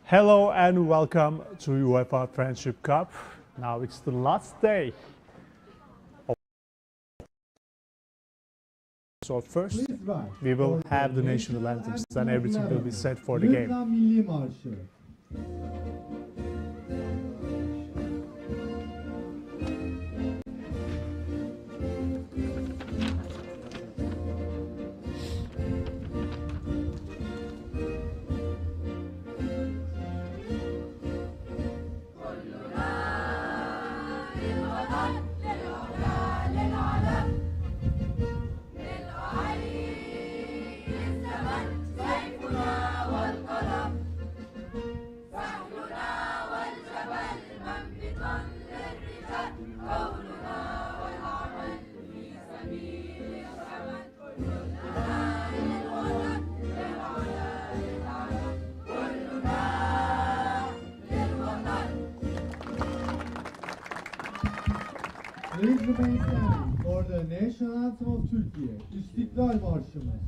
Hello and welcome to UEFA Friendship Cup. Now it's the last day. So first we will have the national anthems, then everything will be set for the game. Please remain standing for the national anthem of Türkiye, İstiklal Marşımız.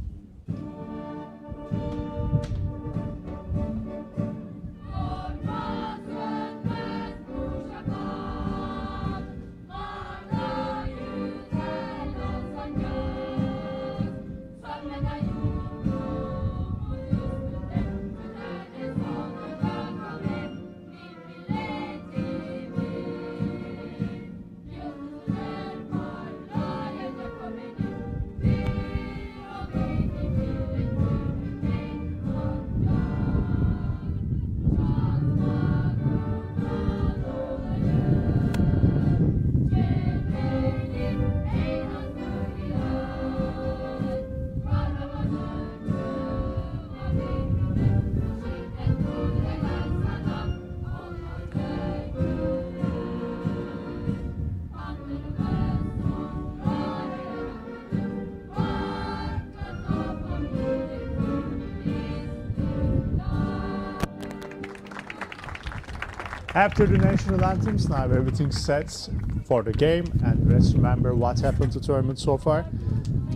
After the national anthems, now everything's set for the game, and let's remember what happened to the tournament so far.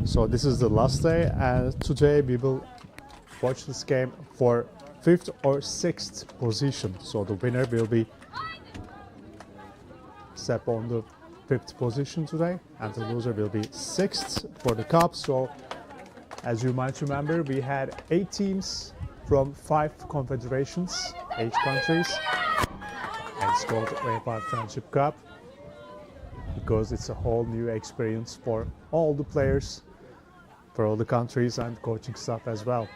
So this is the last day, and today we will watch this game for 5th or 6th position. So the winner will be set on the 5th position today, and the loser will be 6th for the cup. So as you might remember, we had 8 teams from 5 confederations, 8 countries. And it's called UEFA Friendship Cup because it's a whole new experience for all the players, for all the countries and coaching staff as well.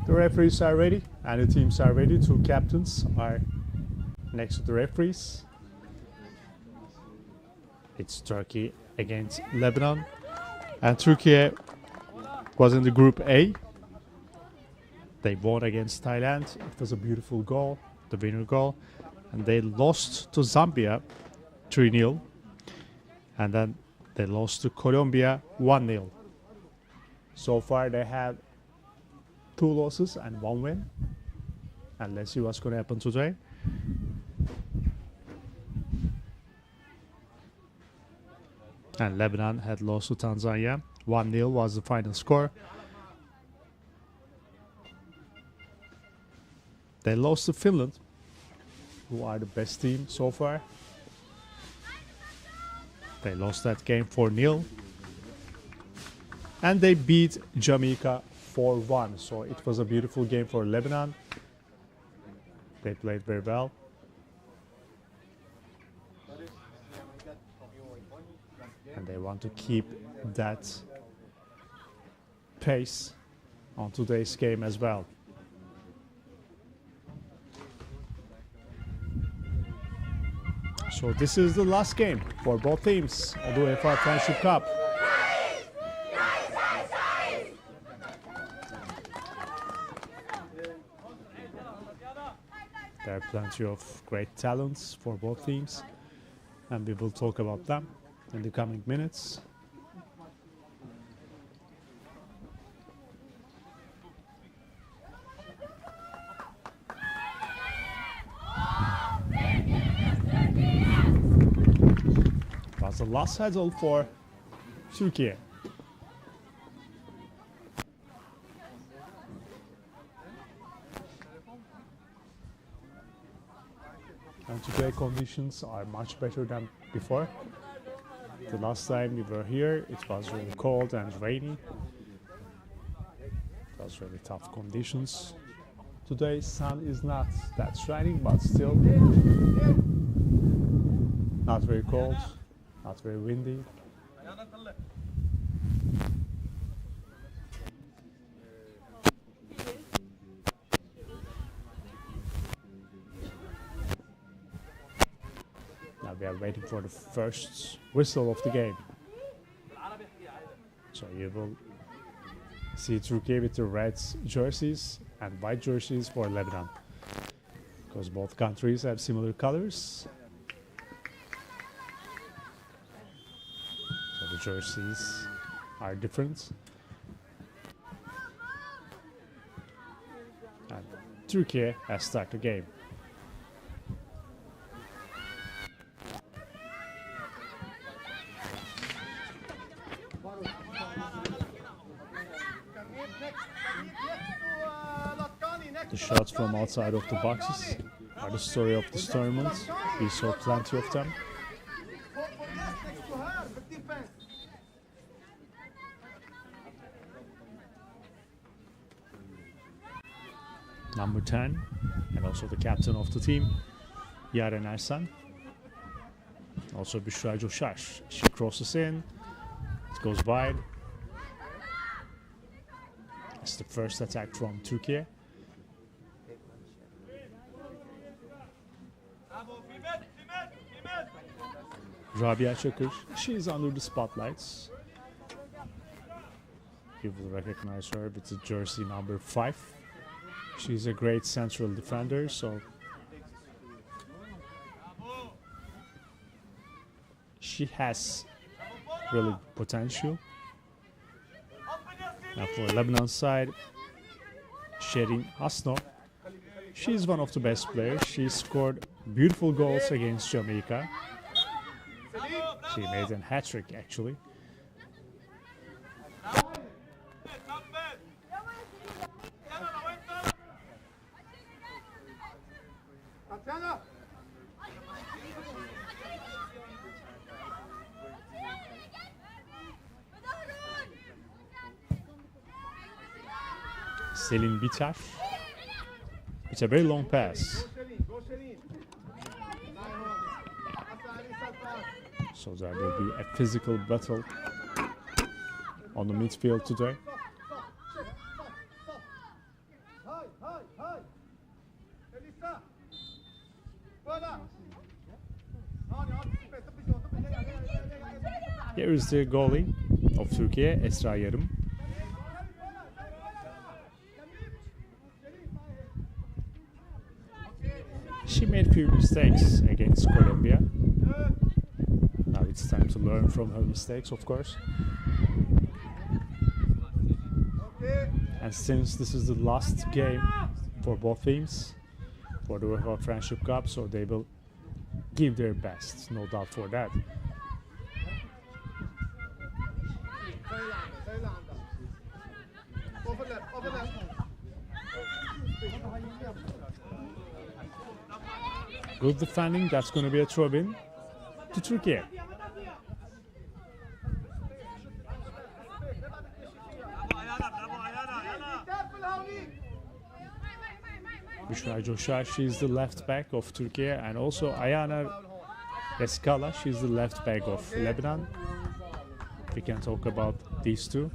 The referees are ready and the teams are ready. 2 captains are next to the referees. It's Turkey against Lebanon, and Turkey was in the Group A. They won against Thailand. It was a beautiful goal, the winner goal, and they lost to Zambia 3-0, and then they lost to Colombia 1-0. So far they have 2 losses and 1 win, and let's see what's going to happen today. And Lebanon had lost to Tanzania. 1-0 was the final score. They lost to Finland, who are the best team so far. They lost that game 4-0. And they beat Jamaica 4-1. So it was a beautiful game for Lebanon. They played very well. And they want to keep that pace on today's game as well. So this is the last game for both teams of the UEFA Friendship Cup. There are plenty of great talents for both teams, and we will talk about them in the coming minutes. was the last header for Türkiye. And today conditions are much better than before. The last time we were here, it was really cold and rainy. It was really tough conditions. Today sun is not that shining, but still not very cold, not very windy. Now we are waiting for the first whistle of the game. So you will see Turkey with the red jerseys and white jerseys for Lebanon, because both countries have similar colors. So the jerseys are different. And Turkey has started the game. The shots from outside of the boxes are the story of this tournament. We saw plenty of them. Number 10, and also the captain of the team, Yaren Ersan. Also Büşra Coşar. She crosses in, it goes wide. It's the first attack from Turkey. Rabia Çakır, she is under the spotlights. You will recognize her with the jersey number 5. She's a great central defender, so she has really potential. Now for Lebanon side, Sherin Hasno, she's one of the best players. She scored beautiful goals against Jamaica. She made a hat-trick actually. Selin Bitar. It's a very long pass. So there will be a physical battle on the midfield today. Here is the goalie of Turkey, Esra Yarım. She made few mistakes against Colombia. Now it's time to learn from her mistakes, of course. And since this is the last game for both teams for the UEFA Friendship Cup, so they will give their best, no doubt for that. Good defending, that's going to be a throw-in to Turkey. Büşra Coşar, she's the left back of Turkey, and also Ayana Eskala, she's the left back of Lebanon. We can talk about these two.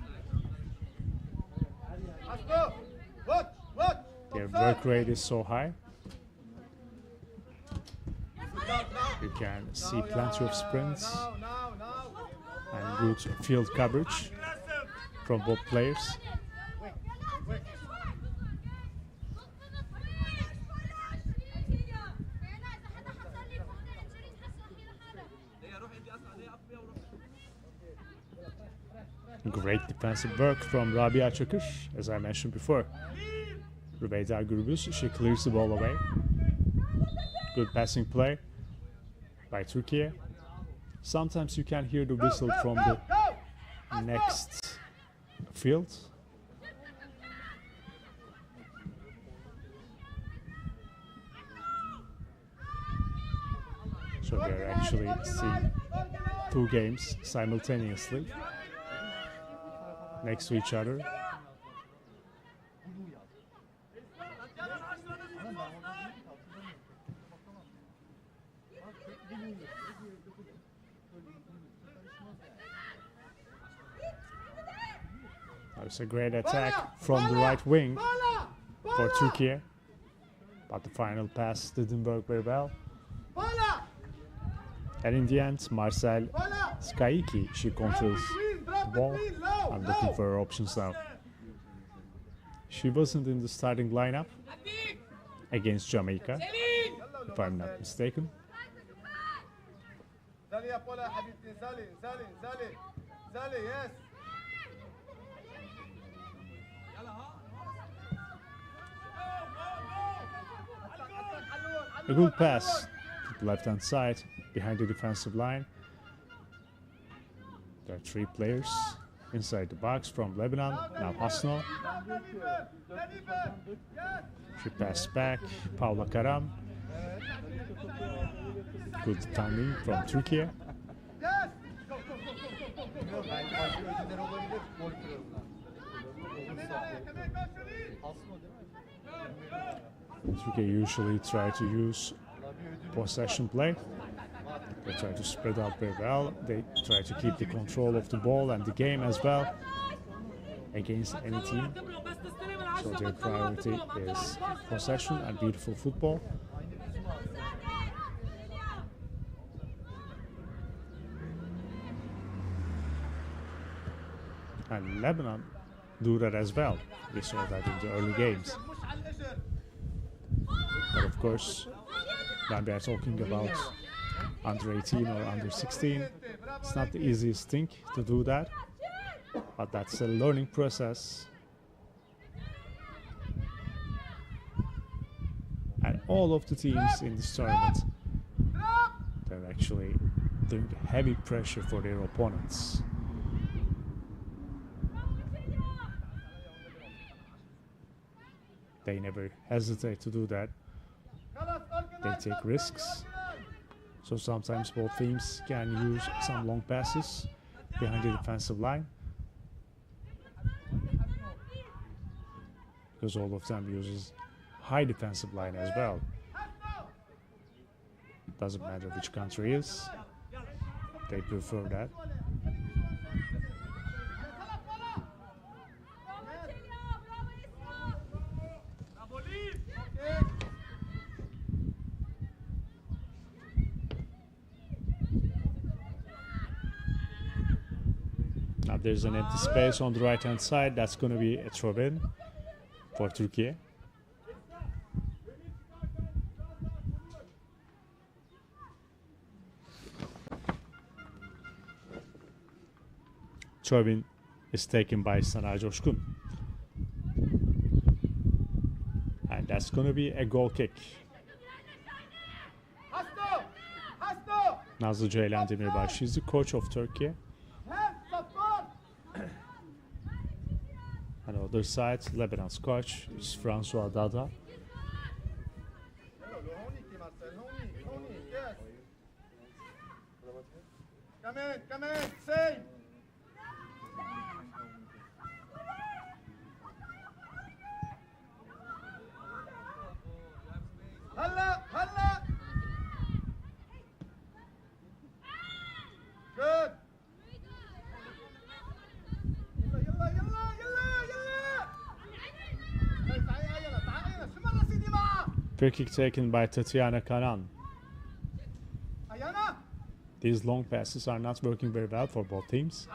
Their work rate is so high. You can see plenty of sprints and good field coverage from both players. Great defensive work from Rabia Çakır, as I mentioned before. Rübeyda Gürbüz, she clears the ball away. Good passing play by Turkey. Sometimes you can hear the whistle from the next field. So we're actually seeing two games simultaneously next to each other. It's a great attack from the right wing for Türkiye, but the final pass didn't work very well. And in the end, Marcel Skaiki, she controls the ball. I'm looking for her options now. She wasn't in the starting lineup against Jamaica, if I'm not mistaken. A good pass to the left-hand side behind the defensive line. There are three players inside the box from Lebanon. Now Hasno. She passed back. Paula Karam. Good timing from Türkiye. Türkiye usually try to use possession play. They try to spread out very well. They try to keep the control of the ball and the game as well against any team. So their priority is possession and beautiful football. And Lebanon do that as well. We saw that in the early games. But of course, when we are talking about under 18 or under 16, it's not the easiest thing to do that, but that's a learning process. And all of the teams in this tournament, they're actually doing heavy pressure for their opponents. They never hesitate to do that. They take risks. So sometimes both teams can use some long passes behind the defensive line, because all of them uses high defensive line as well. Doesn't matter which country is, they prefer that. Now there's an empty space on the right hand side. That's going to be a throw-in for Türkiye. Throw-in is taken by Sana Coşkun. And that's going to be a goal kick. Nazlı Ceylan Demirbaş, she's the coach of Turkey. On the other side, Lebanon's coach is François Dada. Come in, save! هلا هلا good يلا يلا يلا يلا يلا Free kick taken by Tatiana Karan. These long passes are not working very well for both teams.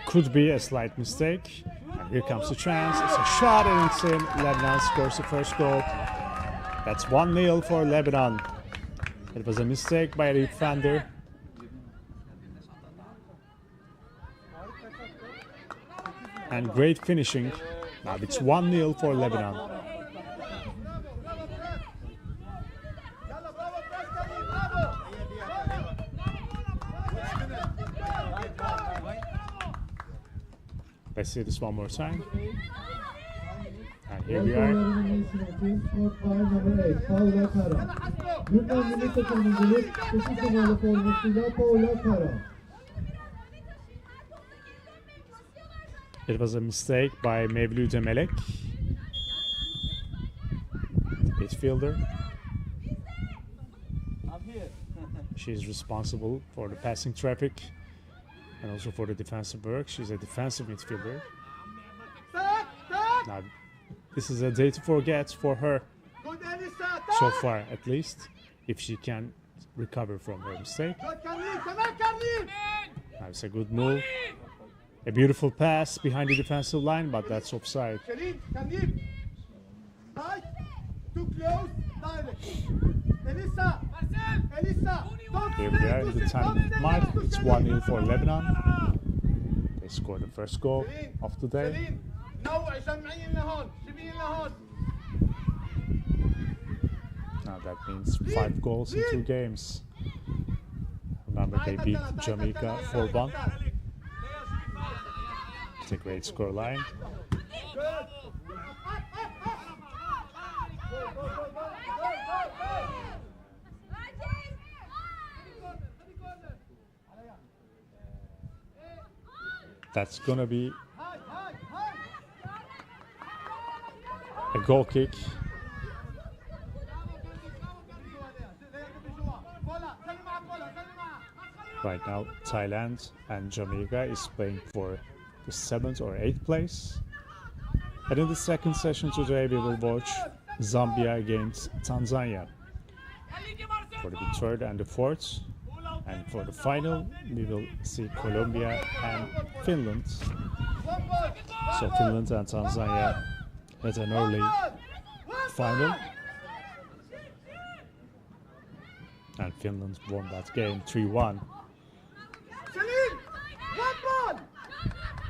Could be a slight mistake. And here comes the chance. It's a shot and it's in. Lebanon scores the first goal. That's 1-0 for Lebanon. It was a mistake by the defender. And great finishing Now it's 1-0 for Lebanon. Let's see this one more time. And here we are. It was a mistake by Mevlüt Melek, midfielder. She's responsible for the passing traffic and also for the defensive work. She's a defensive midfielder. Now, this is a day to forget for her, so far at least, if she can recover from her mistake. Now it's a good move. A beautiful pass behind the defensive line, but that's offside. Too close, direct. Elisa, Here we are in the 10th mark. It's 1-0 for Lebanon. They scored the first goal of the day. Now that means 5 goals in 2 games. Remember, they beat Jamaica 4-1. It's a great scoreline. That's gonna be a goal kick. Right now, Thailand and Jamaica is playing for the 7th or 8th place. And in the second session today, we will watch Zambia against Tanzania for the 3rd and the 4th. And for the final, we will see Colombia and Finland. So Finland and Tanzania had an early final. And Finland won that game 3-1.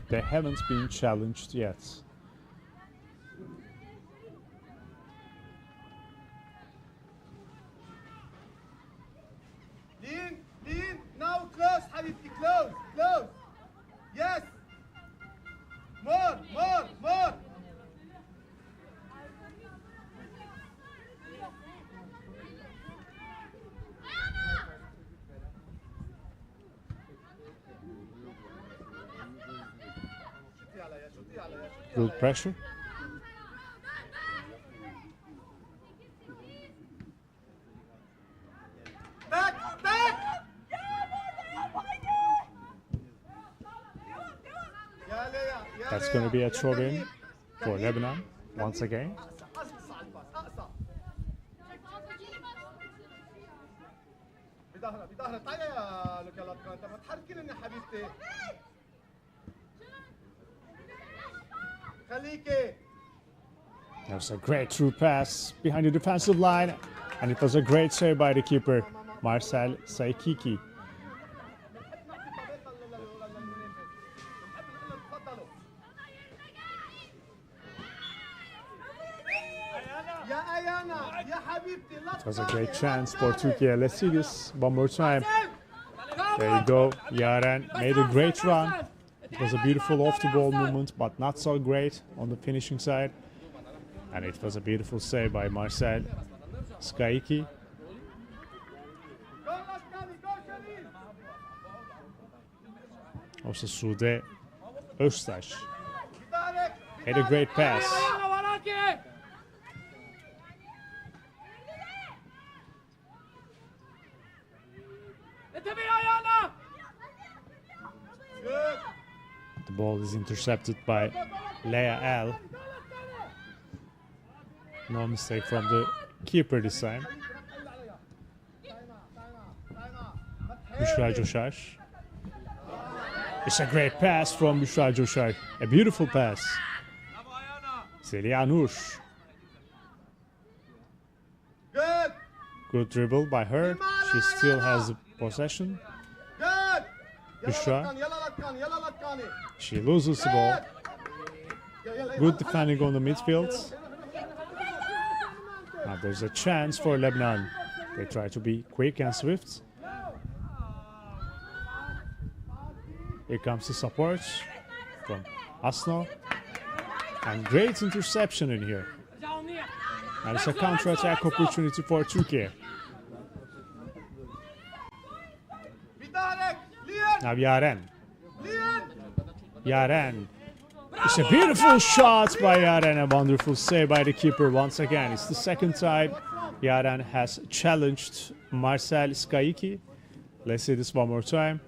They haven't been challenged yet. Dean, now close, Habibti, close. Yes. More. Good pressure. Back. That's going to be a throw-in for Lebanon once again. That was a great through pass behind the defensive line, and it was a great save by the keeper, Marcel Saikiki. It was a great chance for Türkiye. Let's see this one more time. There you go. Yaren made a great run. It was a beautiful off-the-ball movement, but not so great on the finishing side. And it was a beautiful save by Marcel Saikiki. Also Sude Öztaş had a great pass. The ball is intercepted by Leia Al. No mistake from the keeper this time. Büşra Coşar. It's a great pass from Büşra Coşar. A beautiful pass. Zeliha Nur. Good dribble by her. She still has the possession. Büşra. She loses the ball. Good defending on the midfield. Now there's a chance for Lebanon. They try to be quick and swift. Here comes the support from Asno. And great interception in here. And it's a counter-attack opportunity for Türkiye. Now Yaren. Yaren. It's a beautiful shot by Yaren. A wonderful save by the keeper once again. It's the second time Yaren has challenged Marcel Skaiki. Let's see this one more time.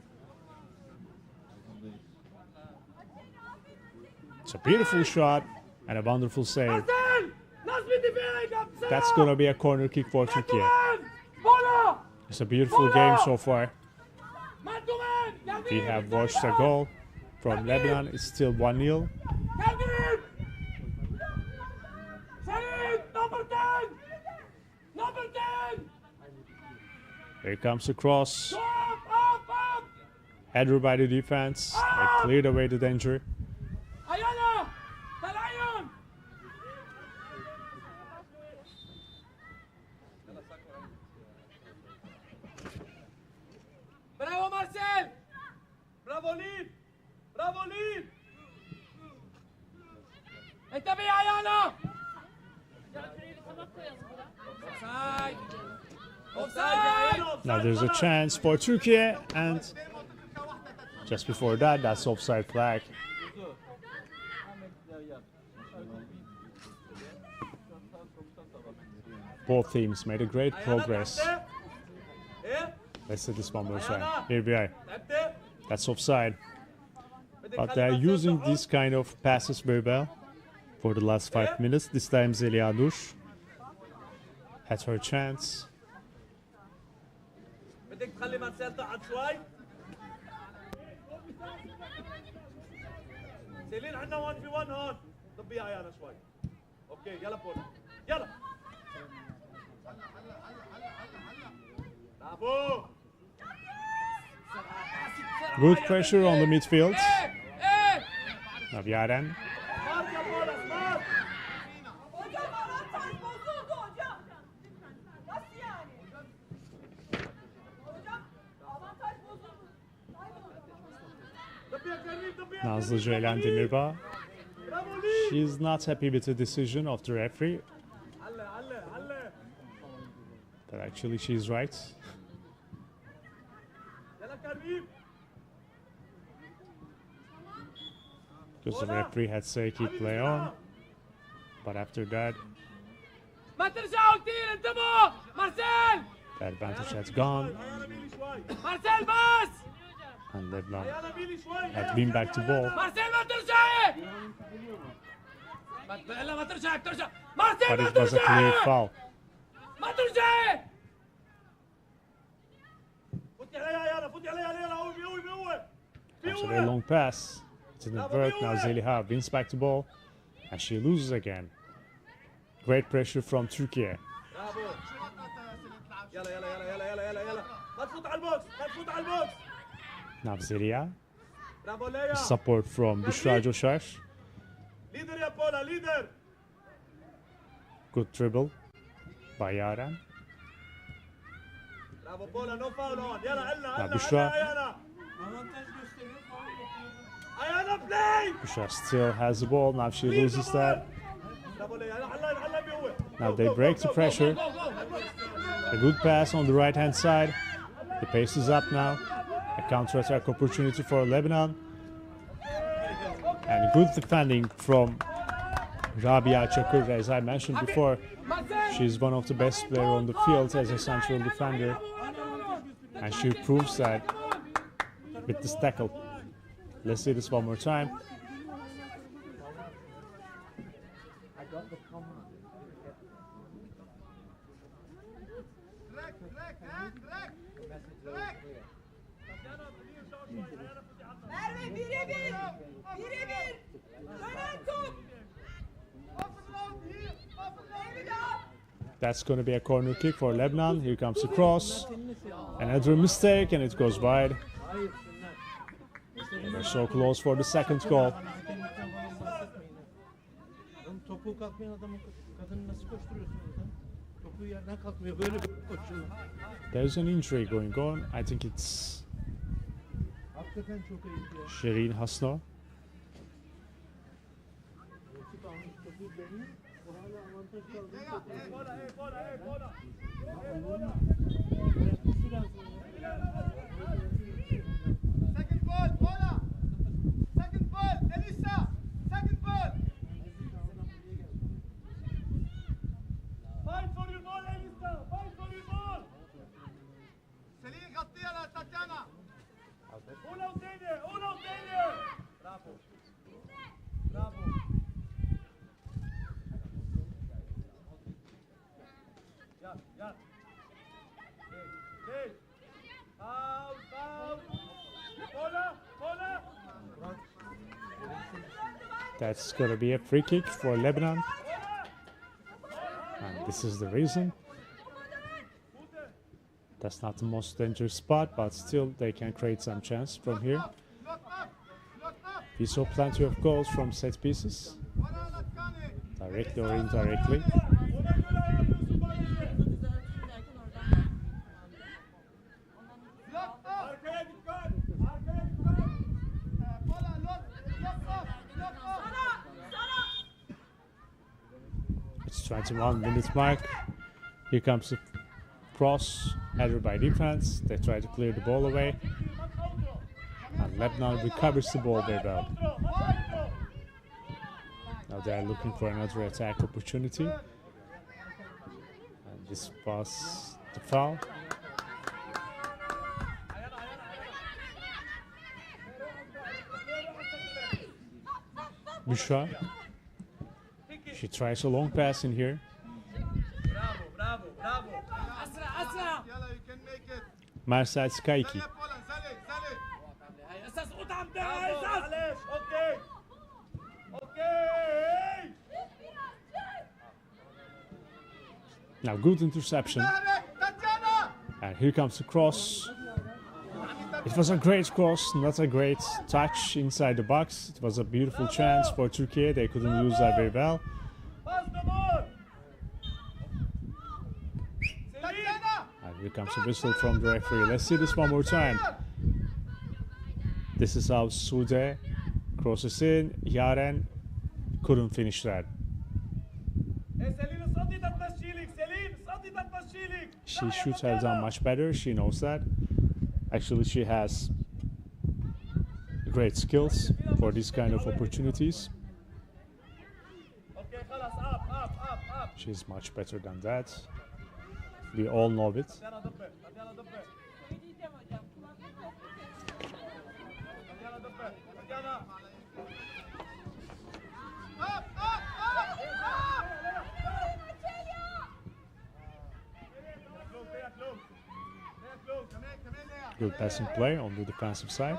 It's a beautiful shot and a wonderful save. That's going to be a corner kick for Türkiye. It's a beautiful game so far. We have watched a goal from Lebanon. It's still 1-0. Here comes the cross. Header by the defense. They cleared away the danger. Bravo Marcel! Bravo Lid! Bravo Lid! انتبه يا عيانا! Now there's a chance for Türkiye, and just before that, that's offside flag. Both teams made a great progress. Let's see this one more time. Here we are. That's offside. But they're using this kind of passes very well for the last 5 minutes. This time Zeliha Dush had her chance. بدك تخلي مارسيل تقعد شوي؟ سيلين عندنا 1 في 1 هون. ضبيها يانا شوي. اوكي يلا بولا. يلا. برافو. Good pressure on the midfield. Now Yaren. Nazlı Ceylan Demirbağ. She's not happy with the decision of the referee. But actually she's right. Because the referee had said keep play on. But after that, the advantage has gone. And Lebanon had been back to ball. But it was a clear foul. That's a very long pass. It didn't work. Now Zeliha wins back to ball. And she loses again. Great pressure from Türkiye. Now Zeliha. Support from Büşra Coşar. Good dribble by Yaren. Now Büşra. Büşra still has the ball. Now she loses that. Now they break the pressure. A good pass on the right hand side. The pace is up now. A counter-attack opportunity for Lebanon. And good defending from Rabia Çakır. As I mentioned before, she's one of the best players on the field as a central defender. And she proves that with this tackle. Let's see this one more time. That's going to be a corner kick for Lebanon. Here comes the cross. Another mistake, and it goes wide. And they're so close for the second goal. topu kalkmayan adamın kadını nasıl koşturuyorsun orada? Topu yerden kalkmıyor. Böyle koşuyorlar. There's an injury going on. I think it's Hakikaten çok ayıp ya. Shirin Hasno. Rakip almış topu dönüyor. O hala avantaj kaldırıyor. Bola, bola, bola. Bırakması lazım ya. Second ball, bola. Second ball, Elisa. Second ball. Fight for your ball, Elisa. Fight for your ball. Selin غطيها لتاتيانا. Uno تاني, uno تاني. Bravo. Bravo. Yat, yat. Hey. Foul, foul. Bola, bola. That's going to be a free kick for Lebanon. And this is the reason. That's not the most dangerous spot, but still they can create some chance from here. We saw plenty of goals from set pieces, directly or indirectly. Arkaya dikkat. Arkaya dikkat. Bola, lock up. It's 21 minute mark. Here comes the cross, headed by defense. They try to clear the ball away. And Lebanon recovers the ball very well. Now they are looking for another attack opportunity. And this was the foul. Mishra. She tries a long pass in here. Bravo, bravo, bravo. اسرع Yalla, you can make it. Marcel Skaiki. Bola, Saleh. هاي اساس قطعه Bravo, اساس معلش. Okay. Okay. Now good interception. Tatiana. And here comes the cross. It was a great cross, not a great touch inside the box. It was a beautiful chance for Turkey. They couldn't use that very well. Pass the ball. Tatiana. And here comes a whistle from the referee. Let's see this one more time. This is how Sude crosses in. Yaren couldn't finish that. Selin صدي تتمشيلك. Selin صدي تتمشيلك. She should have done much better. She knows that. Actually, she has great skills for these kind of opportunities. Okay, خلاص. Up. She's much better than that. We all know it. Tatiana ضبط. Tatiana ضبط. Tatiana ضبط. Tatiana. Up. Good passing play on the defensive side.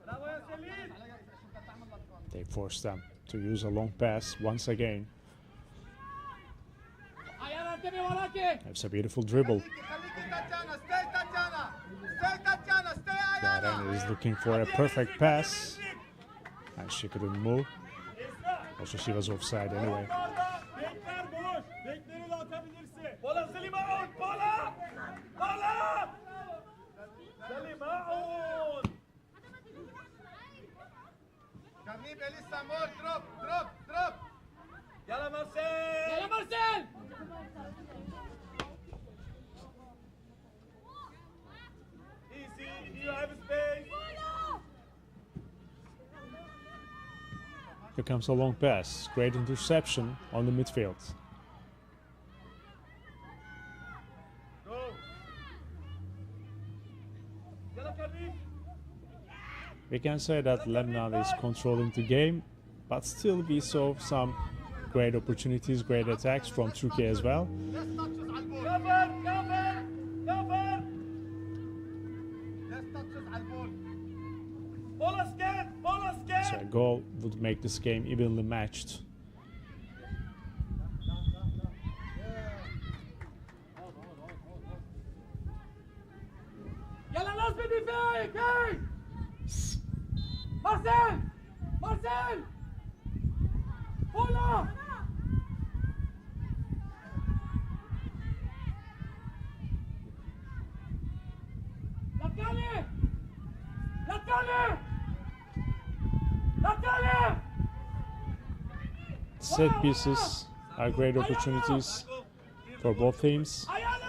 Bravo يا سليم. They forced them to use a long pass once again. عيال انتبه وراكي That's a beautiful dribble. خليكي تاتيانا. Stay Tatiana. Stay Tatiana. Stay Ayana. Yaren is looking for a perfect pass. And she couldn't move. Also, she was offside anyway. Bekler boş. Bekleri de atabilirsin. Bola Selim out. Bola. Bola. Selim out. Kamib Elisa more. Drop. Yalla Marcel. يلا مرسل Easy. You have space. Here comes a long pass. Great interception on the midfield. Go. Yalla Kamib. We can say that Lebanon is controlling the game, but still we saw some great opportunities, great attacks from Turkey as well. Cover. Let's touch us على البول. Bola scan. So a goal would make this game evenly matched. يلا نصب دفاعي كاي مرسل Bola! Lattale! Lattale! Lattale! Set pieces are great opportunities for both teams. Ayala!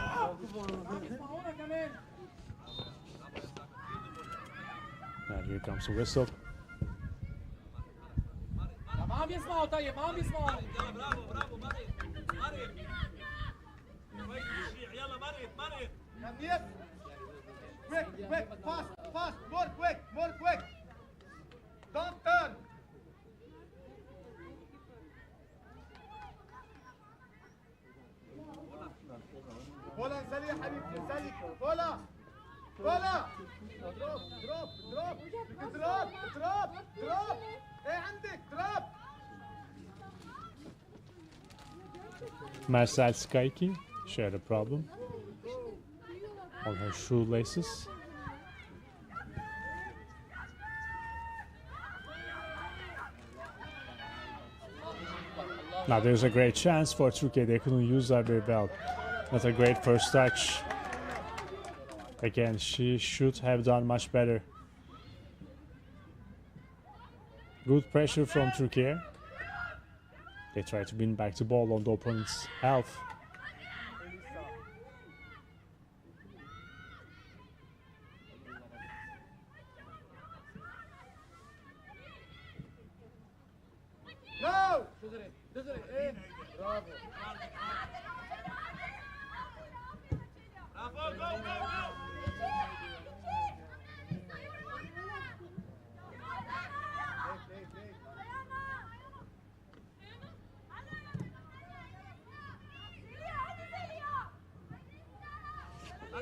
اسمعونا كمان. And here comes a whistle. ما عم يسمعوا طيب ما عم يسمعوا. يلا برافو برافو مريض مريض كويس تشجيع يلا مريض مريض Yes. Quick, quick, fast, fast, more quick, more quick. Don't turn. بولا انزلي يا حبيبتي انزلي بولا بولا دروب دروب دروب دروب دروب دروب ايه عندك دروب Marcel Skaiki shared a problem on her shoelaces. Now there's a great chance for Türkiye. They couldn't use that very well. Not a great first touch. Again, she should have done much better. Good pressure from Türkiye. They try to win back the ball on the opponent's half. No. دغري ايه برافو. برافو جو جو جو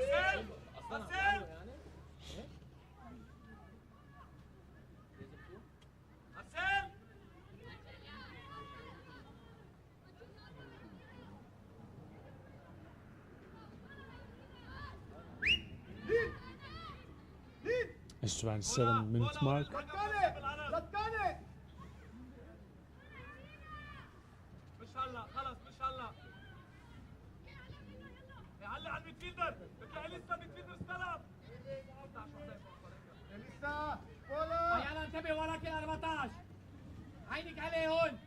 أرسل أرسل أرسل It's 27-minute mark. لطكاني مش هلا خلص مش هلا علق على الميدفيلدر بتلاقي لسه ميدفيلدر استلم لسه بولا ايالا انتبه وراك ال 14. عينك عليه هون.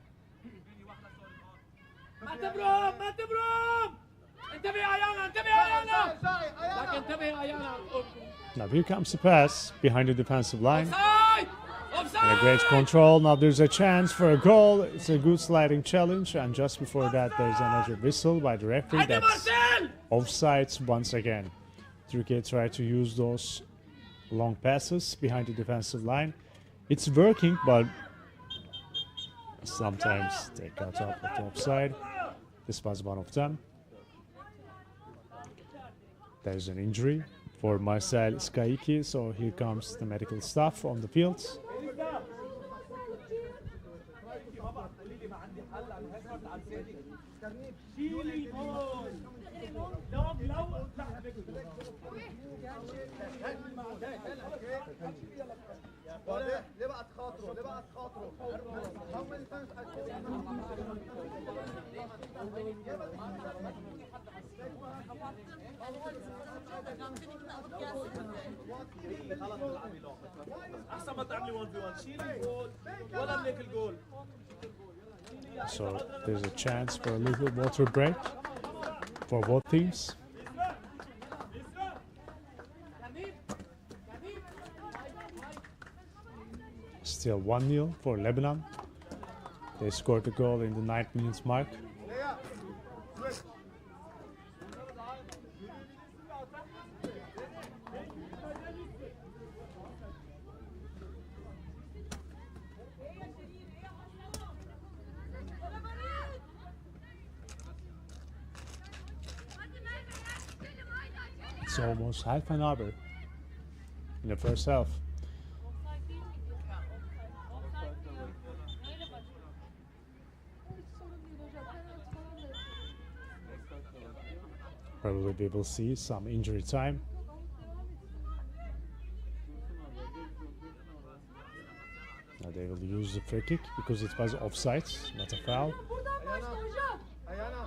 ما تبرم ما تبرم. انتبه ايالا انتبه ايالا. لكن انتبه ايالا. Now here comes the pass behind the defensive line. اوفسايد And a great control. Now there's a chance for a goal. It's a good sliding challenge. And just before that, there's another whistle by the referee. هيدي That's مارسيل. offsides once again. Turkey tried to use those long passes behind the defensive line. It's working, but sometimes they cut off at the offside. This was one of them. There's an injury for Marcel Skaiki, so here comes the medical staff on the field. ليه بقى تخاطروا ليه بقى تخاطروا How many times I told احسن ما تعملي 1 في 1 شيلي الجول ولا منك الجول So there's a chance for a little water break for both teams. Still 1-0 for Lebanon. They scored the goal in the 9th minute mark. It's almost half an hour in the first half. Probably we will see some injury time. Now they will use the free kick because it was offside, not a foul. Buradan başla hocam. Ayana,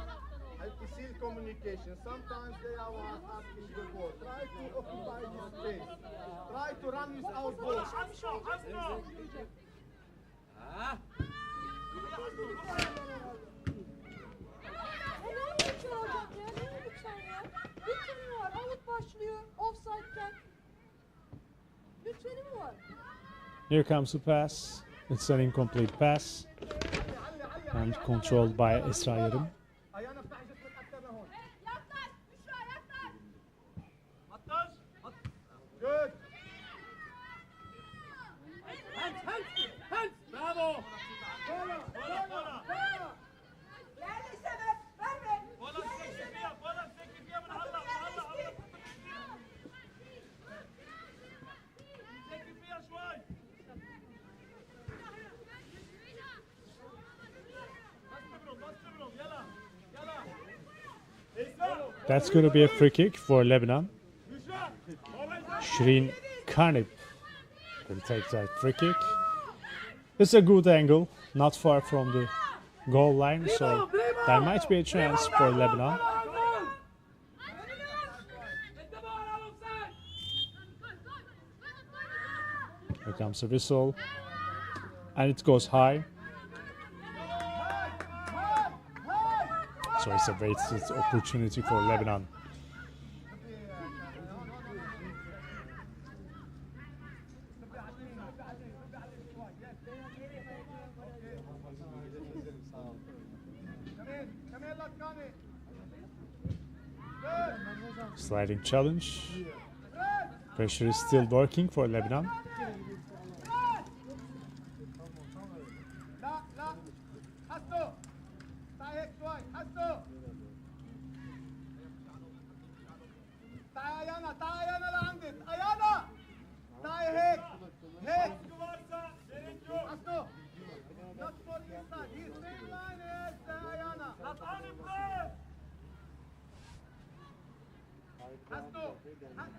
I can see communication. Sometimes they are asking the ball. Try to occupy this space. Try to run without ball. Helal geçiyor hocam ya. Ne lütfen ya? Lütfeni var. Out başlıyor. Offside'ken. Lütfeni mi var? Here comes the pass. It's an incomplete pass and controlled by Esra Yarım. Ayana افتح جسمك اكثر لهون. Good. Bravo. Yerli sebep verme. That's going to be a free kick for Lebanon. Shirin Karnip will take that free kick. It's a good angle, not far from the goal line, so there might be a chance for Lebanon. Here comes a whistle, and it goes high. So it's a wasted opportunity for Lebanon. Sliding challenge. Pressure is still working for Lebanon. لا لا حسوا تعال هيك شوي حسوا تعال ايانا تعال ايانا لعندك ايانا تعال هيك هيك حسوا not for inside he's same line as ايانا حسوا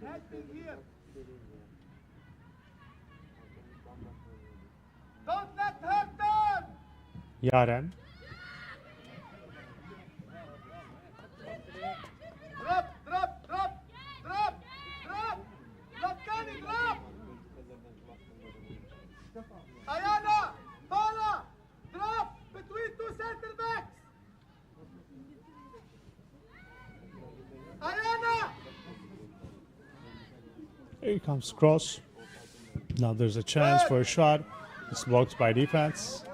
helping here don't let her turn Yaren. drop drop drop drop drop Latkani drop Ayana Tola drop between two center backs Ayana Here comes cross. Now there's a chance for a shot. It's blocked by defense.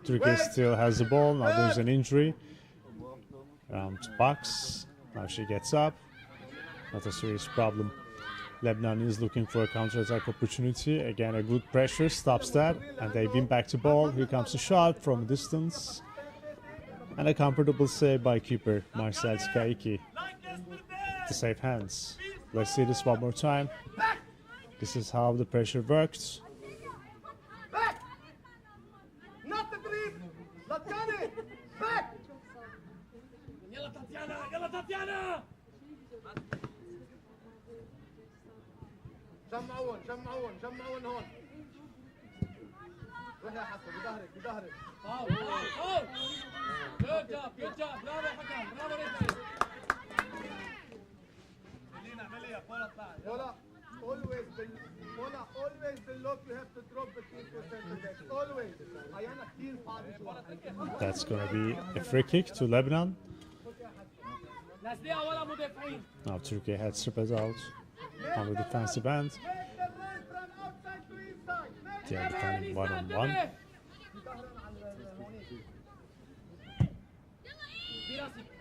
Turkey still has the ball. Now there's an injury. Box. Now she gets up. Not a serious problem. Lebanon is looking for a counter-attack opportunity. Again, a good pressure stops that. And they win back the ball. Here comes a shot from a distance. And a comfortable save by keeper Marcel Skaiki. To save hands. Let's see this one more time. This is how the pressure works. back not the drip Latkani back يلا تاتيانا يلا تاتيانا. جمعون جمعون جمعون هون روح يا حسن بظهرك بظهرك Foul, foul, foul. Good job, good job. Bravo حكم, bravo referee. Bola, always below you have to drop between two center backs. Always. Ayana clean foul. That's going to be a free kick to Lebanon. نازلين ولا مدافعين. Now Turkey had stripped out on the defensive end. Make the run from outside to inside. Make They are defending one-on-one.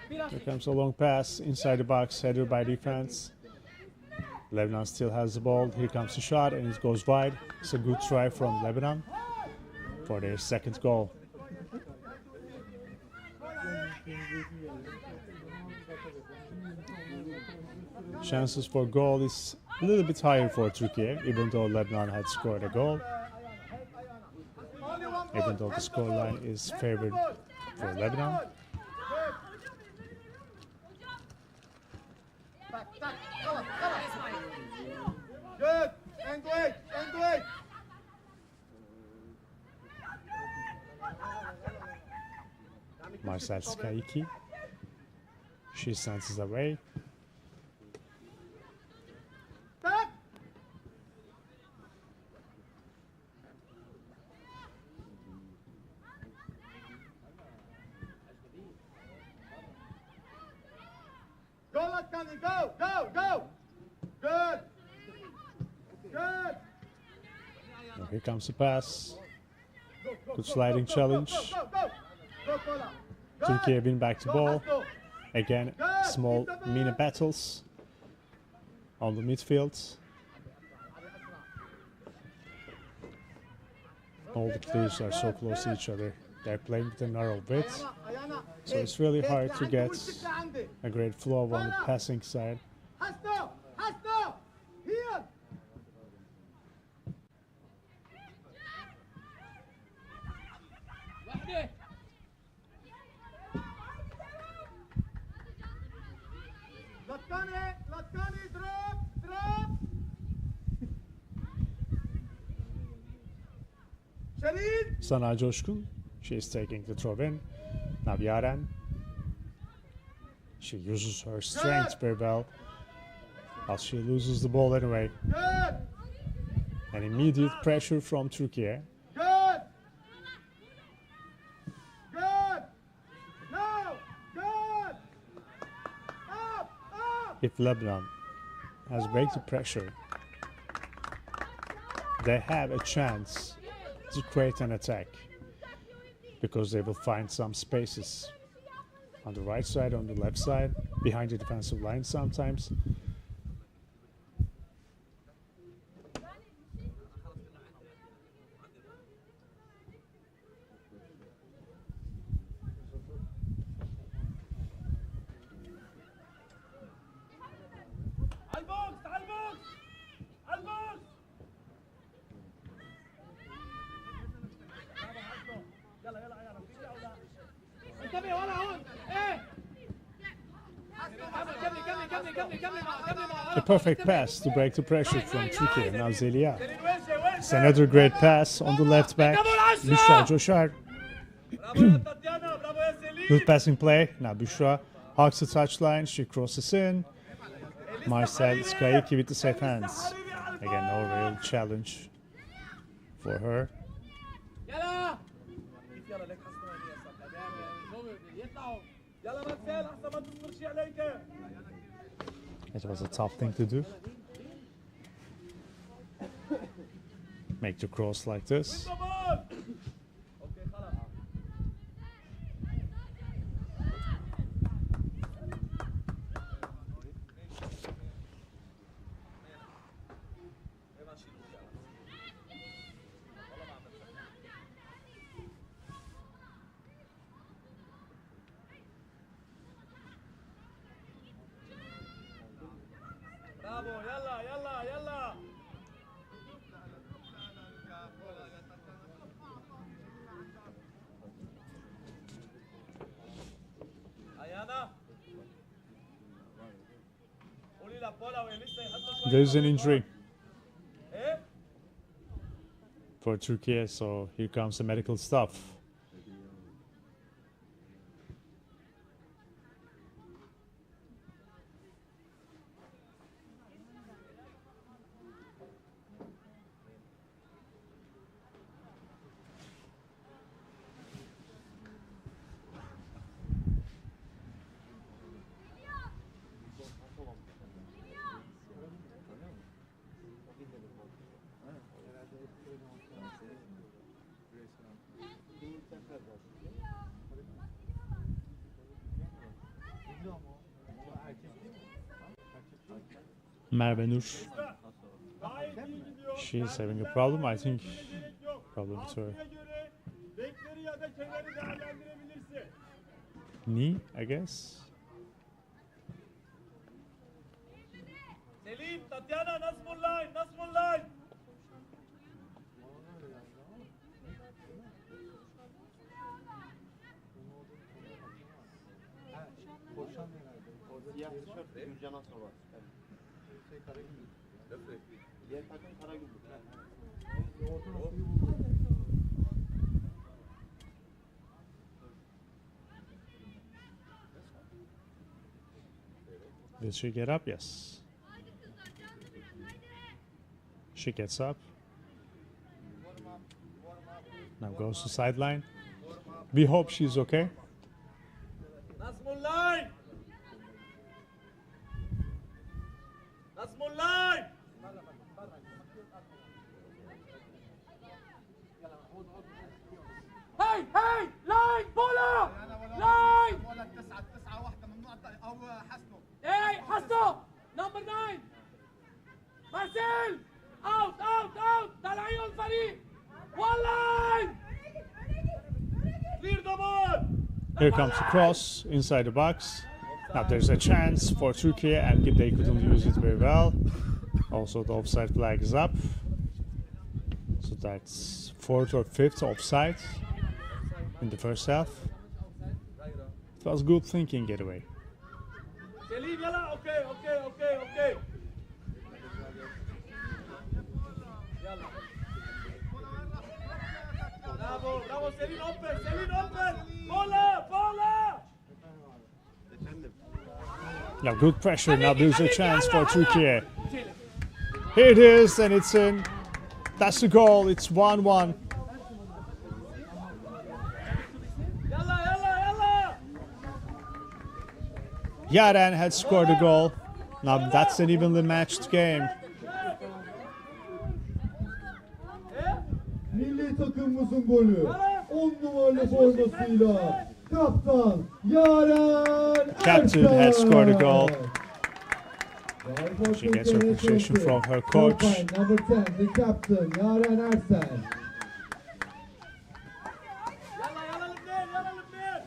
Here comes a long pass inside the box, headed by defense. Lebanon still has the ball. Here comes the shot, and it goes wide. It's a good try from Lebanon for their second goal. Chances for goal is a little bit higher for Turkey, even though Lebanon had scored a goal. Even though the scoreline is favored for Lebanon. Good. And wait. And wait. Marcel Skaiki. She sends it away. Tak. Go, Latkani, go, go, go. Good. Good. Now here comes the pass. Go, go, Good go, sliding go, go, challenge. Go, go, go. Go, Kola. Good. Turkey win back to Go, ball. Hasto. Again, Good. small Keep the mini ball. battles on the midfield. All the players are so close to each other. They're playing with a narrow width, Ayana. so it's really إيه، hard إيه، to عندي get والسكة عندي. a great flow on the passing side. Hasto. Hasto. Here. Latkani, Latkani, drop, drop. Şerin. Sana Coşkun, she is taking the throw in. Now Yaren, she uses her strength very well, but she loses the ball anyway. Good. An immediate pressure from Turkey. Good. Good. No. Good. Up, up. If Lebanon has break the pressure, they have a chance to create an attack because they will find some spaces on the right side, on the left side, behind the defensive line sometimes. عالبوكس عالبوكس عالبوكس. يلا يلا عيال انتبه ورا هون. ايه كملي كملي كملي كملي مع A perfect pass to break the pressure from Turkey. Now Zelia. شيرين وين It's another great pass on the left back. Büşra Coşar. برافو يا تاتيانا برافو يا سيلين. Good passing play. Now Büşra hugs the touchline. She crosses in. Marcel Skaiki with the safe hands. Again, no real challenge for her. يلا يلا لك حسن يا صاحبي يطلعوا يلا مارسيل احسن ما تصبر شيء عليك. It was a tough thing to do. Make the cross like this. بول. اوكي خلاص. برافو يلا يلا يلا. Ayana. قولي لبولا وين لسه يحطوا شوي. There's an injury ايه؟ for Turkey, so here comes the medical staff. Merve Nur, Gayet iyi gidiyor. she is having a problem, I think. Gerek yok. Problem with her Aksine göre bekleri ya da kenarı değerlendirebilirsin. knee, I guess. Selim, Tatyana, nasıl online? Nasıl online? Siyah tişört Gürcan'a sorar. Diğer takım Karagümrük. Will she get up? Yes. She gets up. Now goes to sideline. We hope she's okay. نظم line. نظم line. Hey, hey, line, bola, line. ولا تسعة واحدة ممنوع أو حسنه. Hey, حسنو, number 9. Marcel, out, out, out. طالعين الفريق. One line. Clear the ball. Here comes the cross inside the box. Now there's a chance for Turkey and they couldn't use it very well. Also the offside flag is up. So that's 4th or 5th offside in the first half. It was good thinking getaway. سليم يلا اوكي اوكي اوكي اوكي يلا برافو برافو سليم اوبن سليم اوبن بولا بولا Now good pressure. Now there's a chance for Turkey. Here it is and it's in. That's the goal. It's 1-1. يلا يلا يلا Yaren had scored a goal. Now that's an evenly matched game. Milli takımımızın golü 10 numaralı formasıyla kaptan Yaren Ersen. Captain had scored a goal. Galiba She gets Türkiye appreciation national from her team. coach. Top line, number 10, the captain Yaren Ersen. يلا يلا الاثنين يلا الاثنين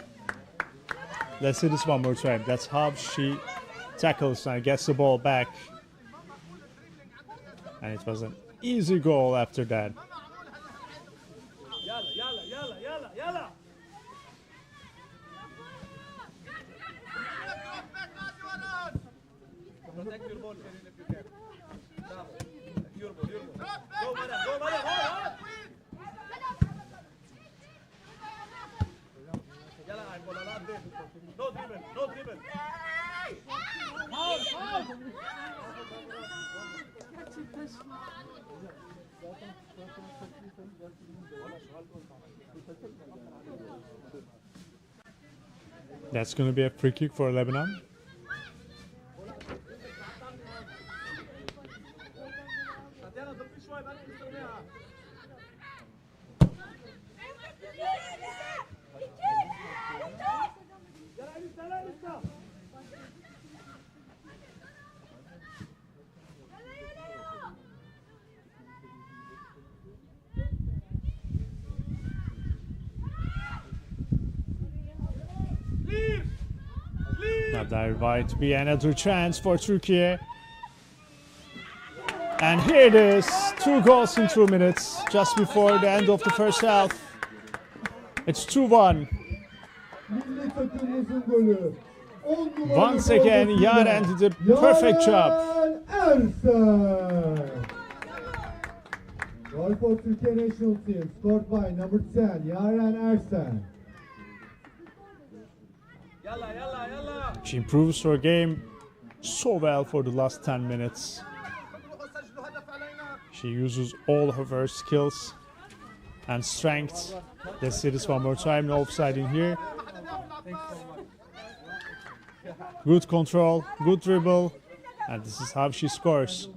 Let's see this one more time. That's how she tackles and gets the ball back. And it was an easy goal after that. يلا يلا يلا يلا يلا Protect your ball, Karim, if you can. Bravo. Your ball, your ball. Go, Madam, go, Madam. Hold, hold. يلا عين بولا لا تدين. No dribble, no dribble. Hold, hold. That's going to be a free kick for Lebanon. تاتيانا ضبطي شوي بعدين نستخدمها. يلا لسه لا لسه. Clear. Clear. Now there might be another chance for Turkey. And here it is. 2 goals in 2 minutes just before the end of the first half. It's 2-1. Milli takımımızın golü 10 numaralı Once again, formasıyla Yaren did a perfect job. Yaren Ersen. Goal for Türkiye national team scored by number 10 Yaren Ersen. يلا يلا يلا. She improves her game so well for the last 10 minutes. She uses all of her skills and strength. Let's see this one more time. No offside in here. Good control, good dribble, and this is how she scores.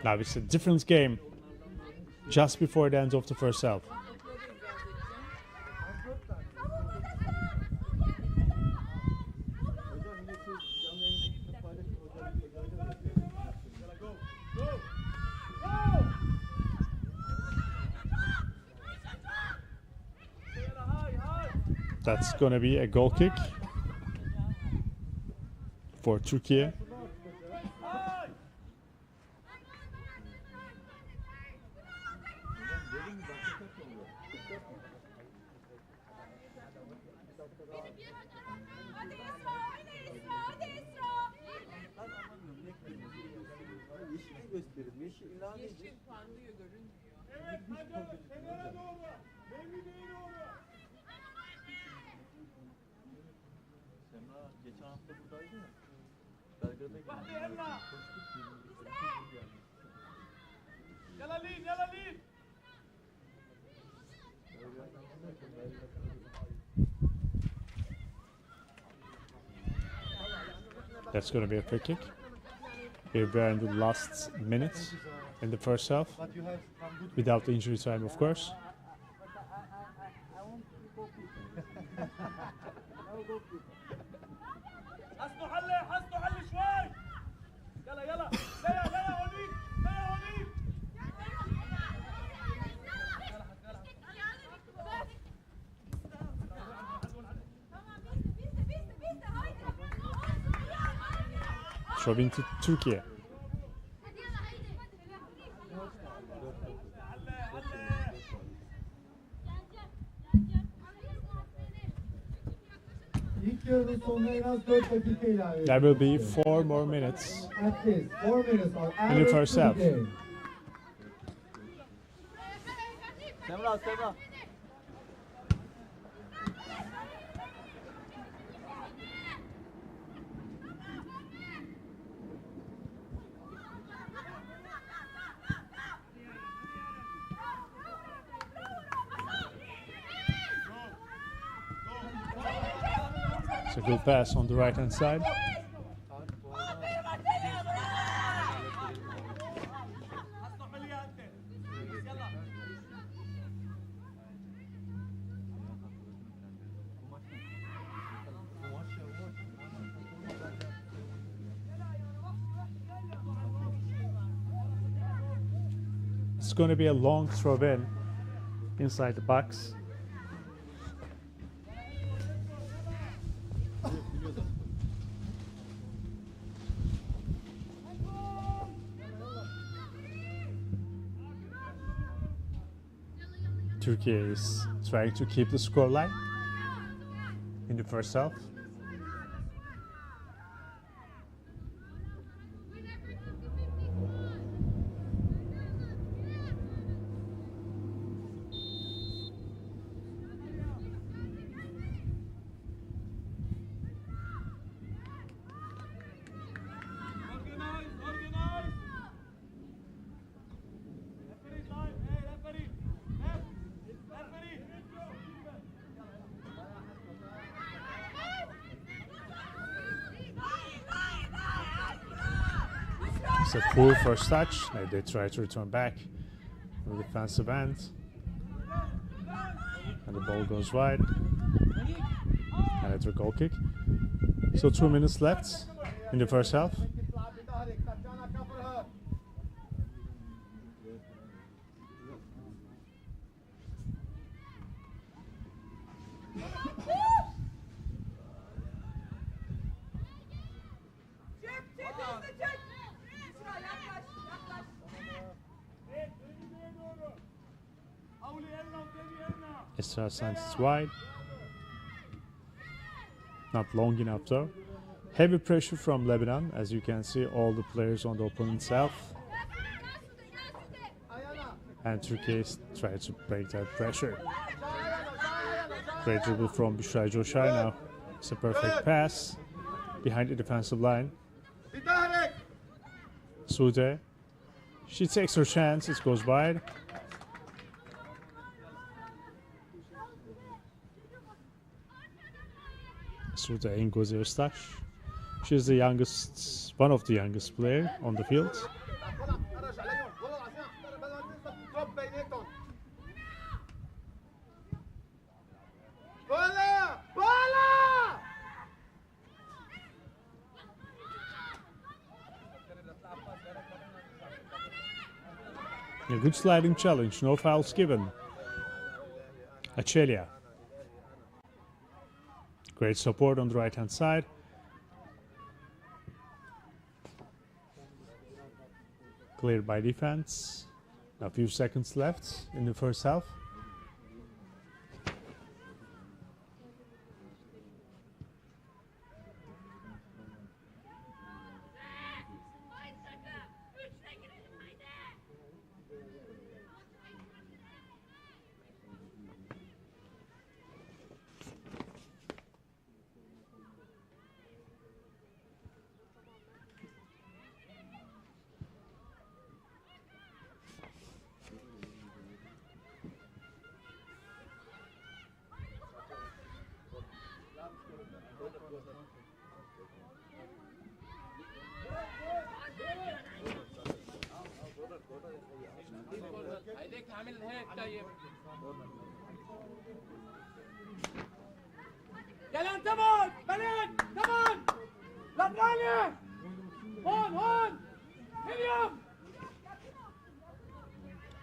Now it's a different game just before the end of the first half. That's going to be a goal kick for Turkey. Evet, hadi kenara doğru. Mehmet'e doğru. واحدة يلا يلا لين يلا لين That's going to be a free kick. Here we are in the last minutes in the first half, without the injury time, of course. حسنوا حلي حسنوا حلي شوي يلا يلا لا لا هونيك لا هونيك Throw into Türkiye. İlk yarının sonuna en az 4 dakika ilave. There will be 4 more minutes. At least 4 minutes are In the added first to the half. game. Semra Semra. It's a good pass on the right hand side. حسنوا حليها انت يلا It's going to be a long throw in inside the box. Turkey is trying to keep the scoreline in the first half. organize organize referee time hey referee referee It's a poor first touch. They try to return back from the defensive end. And the ball goes wide. And it's a goal kick. So 2 minutes left in the first half. تطلع بظهرك ترجعنا كفرها. Çek çek hızlı çek. Sıra yaklaş yaklaş. önüne doğru حولي يلا وتاني يلا Isra sends it wide. Not long enough though. Heavy pressure from Lebanon. As you can see, all the players on the opponent's half. And Turkey is trying to break that pressure. Great dribble from Büşra Coşar now. It's a perfect pass behind the defensive line. بظهرك. Sude. She takes her chance. It goes wide. Sude Ngozi Öztaş. She's the youngest, one of the youngest player on the field. ارجع ليون والله العظيم بدل ما تنسى دروب بيناتهم. ولا ولا A good sliding challenge, no fouls given. Achelia. Great support on the right hand side. Cleared by defense. A few seconds left in the first half. عامل هيك طيب يلا انتبه بلد كمان لبناني هون هيليوم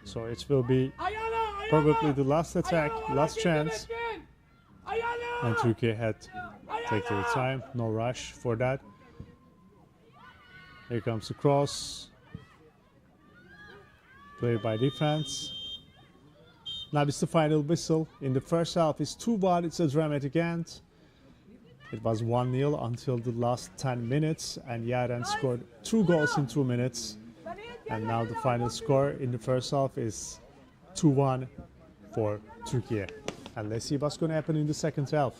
So it will be probably the last attack, last chance. And Turkey had to take their time, no rush for that. Here comes the cross. Played by defense. Now it's the final whistle. In the first half it's 2-1, it's a dramatic end. It was 1-0 until the last 10 minutes and Yaren scored 2 goals in 2 minutes. And now the final score in the first half is 2-1 for Turkey. And let's see what's going to happen in the second half.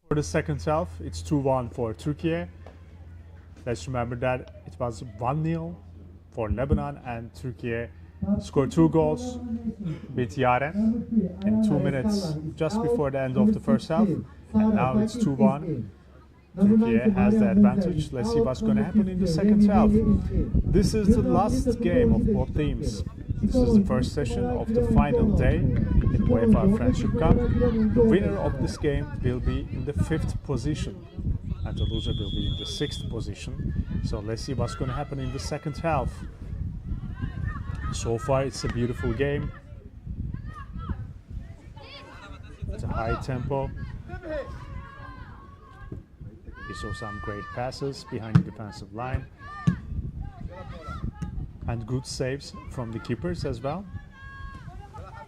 For the second half, it's 2-1 for Turkey. Let's remember that it was 1-0 for Lebanon, and Turkey scored 2 goals with Yaren in 2 minutes just before the end of the first half. And now it's 2-1. Turkey has the advantage. Let's see what's going to happen in the second half. This is the last game of both teams. This is the first session of the final day in UEFA Friendship Cup. The winner of this game will be in the 5th position, and the loser will be in the 6th position. So let's see what's going to happen in the second half. So far, it's a beautiful game. It's a high tempo. We saw some great passes behind the defensive line and good saves from the keepers as well.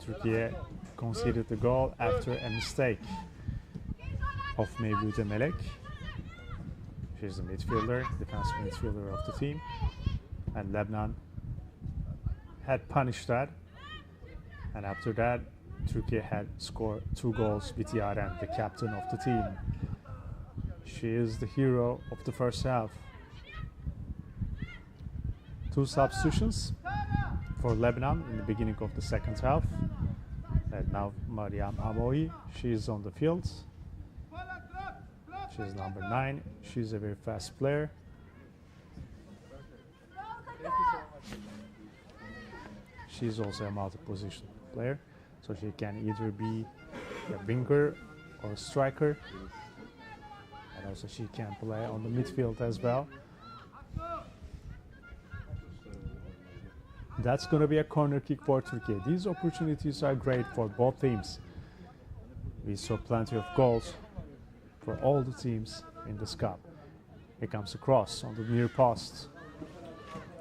Turkey conceded the goal after a mistake of Mevlüt Melek. She's the midfielder, defensive midfielder of the team, and Lebanon had punished that. And after that, Turkey had scored 2 goals with Yaren, the captain of the team. She is the hero of the first half. 2 substitutions for Lebanon in the beginning of the second half. And now Mariam Hamoui, she is on the field. She's number 9. She's a very fast player. She's also a multi-position player, so she can either be a winger or a striker. And also she can play on the midfield as well. That's going to be a corner kick for Turkey. These opportunities are great for both teams. We saw plenty of goals for all the teams in this cup. Here comes a cross on the near post.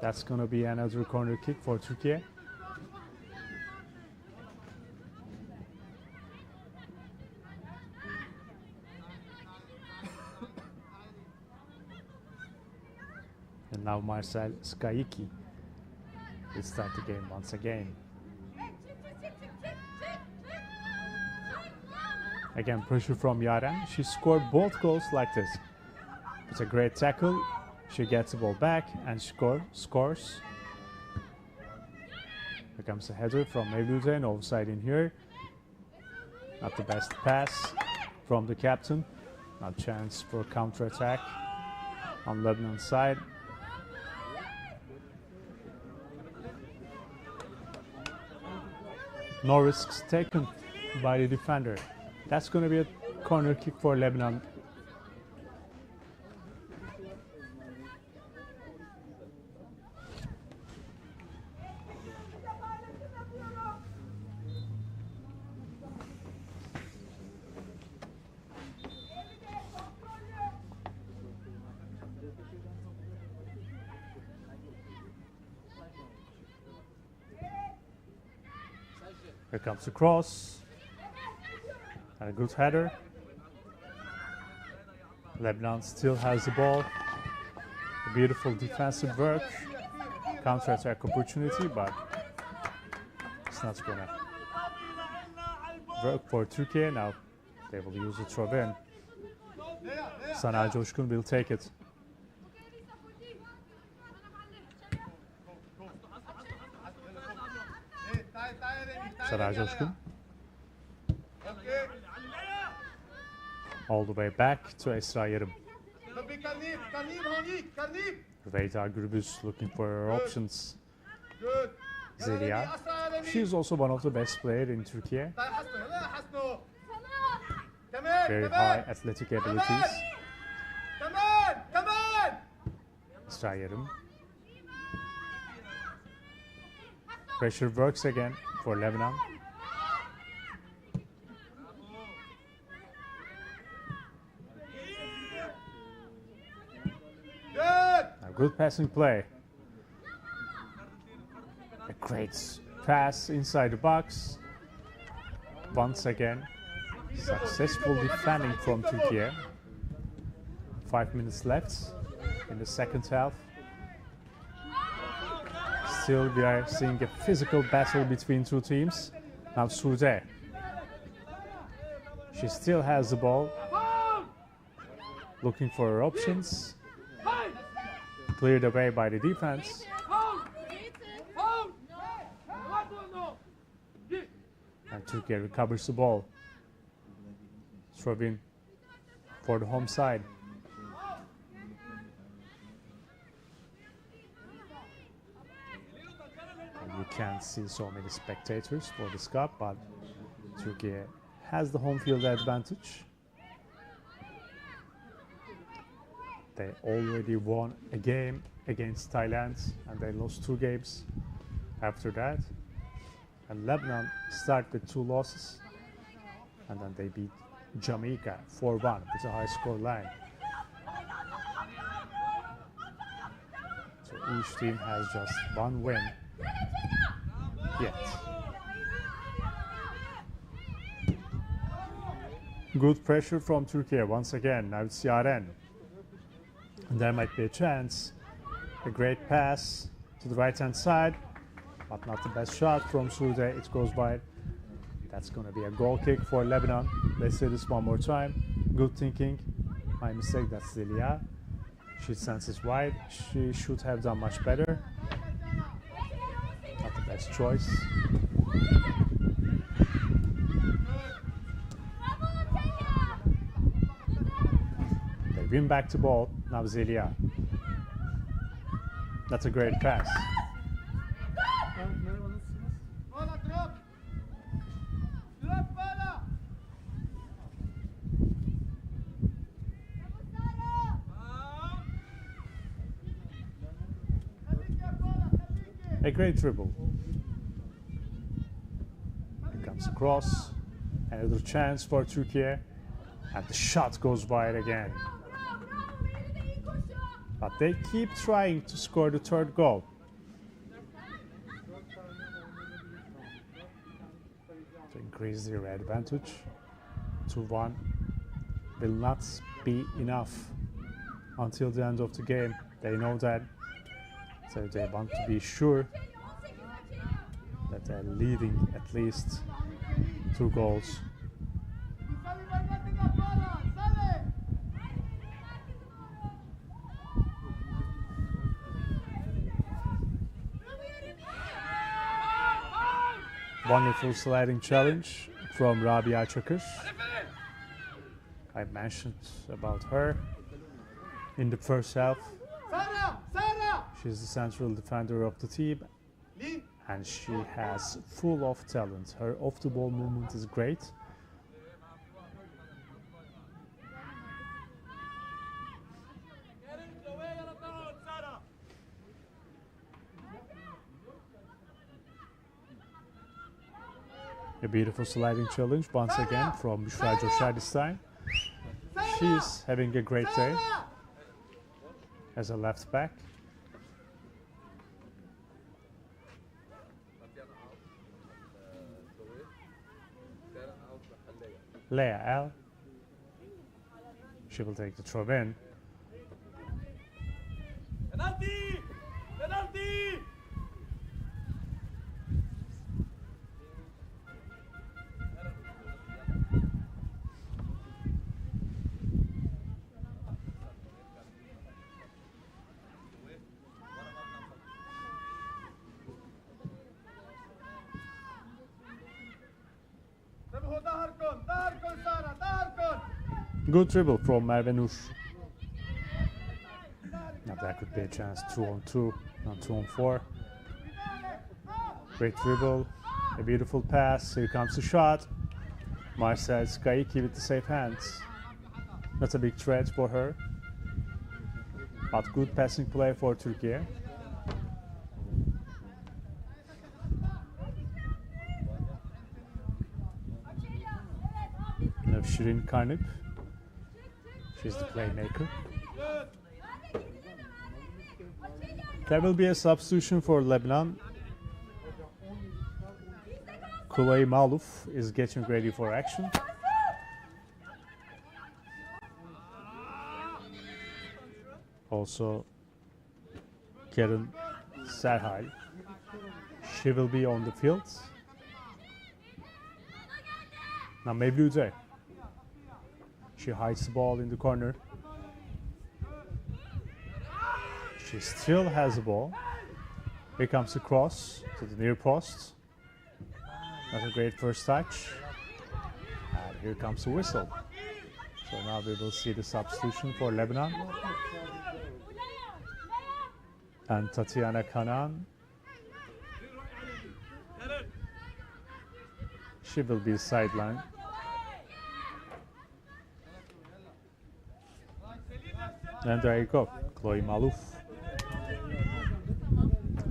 That's going to be another corner kick for Turkey. And now Marcel Skaiki will start the game once again. Again, pressure from Yaren. She scored both goals like this. It's a great tackle. She gets the ball back and scores. Here comes a header from Mevlüt, no offside in here. Not the best pass from the captain. Now chance for counter-attack on Lebanon's side. No risks taken by the defender. That's going to be a corner kick for Lebanon. Here comes the cross. And a good header. Lebanon still has the ball. A beautiful defensive work. Counter-attack opportunity, but it's not going to work for Turkey. Now they will use the throw-in. Sana Coşkun will take it. Sana Coşkun. All the way back to Esra Yarım. Rüveyda Gürbüz looking for her options. Zelia. She's also one of the best players in Turkey. Very high athletic abilities. Esra Yarım. Pressure works again for Lebanon. A good passing play. A great pass inside the box. Once again, successful defending from Turkey. 5 minutes left in the second half. Still, we are seeing a physical battle between two teams. Now Sude. She still has the ball. looking for her options. Cleared away by the defense. And Turkey recovers the ball. Throw in for the home side. And you can't see so many spectators for this cup, but Turkey has the home field advantage. They already won a game against Thailand and they lost 2 games after that. And Lebanon started with 2 losses and then they beat Jamaica 4-1 with a high score line. So each team has just 1 win yet. Good pressure from Turkey once again. Now it's Yaren. And there might be a chance. A great pass to the right hand side, but not the best shot from Sude. It goes wide. That's going to be a goal kick for Lebanon. Let's say this one more time. Good thinking. My mistake, that's Zelia. She senses wide. She should have done much better. Not the best choice. They win back the ball. Now Zelia. That's a great pass. Bola, drop. Drop, bola. A great dribble. Here comes across. Another chance for Turkey. And the shot goes wide again. But they keep trying to score the 3rd goal. To increase their advantage. 2-1 will not be enough until the end of the game. They know that. So they want to be sure that they're leading at least 2 goals. Wonderful sliding challenge from Rabia Çakır. I mentioned about her in the first half. She's the central defender of the team and she has full of talent. Her off the ball movement is great. A beautiful sliding challenge once again from Büşra Coşar this time. She's having a great day as a left back. Leah Al. She will take the throw in. Penalty! Penalty! Good dribble from Merve Nur. Now that could be a chance. 2-on-2, not 2-on-4. Great dribble, a beautiful pass. Here comes the shot. Marcel Skaiki with the safe hands. Not a big threat for her, but good passing play for Turkey. Now Shirin Karnip. She's the playmaker. There will be a substitution for Lebanon. Kulay Maluf is getting ready for action. Also, Karen Serhal. She will be on the field. Now Mevlude. She hides the ball in the corner. She still has the ball. Here comes the cross to the near post. Not a great first touch. And here comes the whistle. So now we will see the substitution for Lebanon. And Tatiana Kanan. She will be sidelined. And there you go, Chloe Malouf.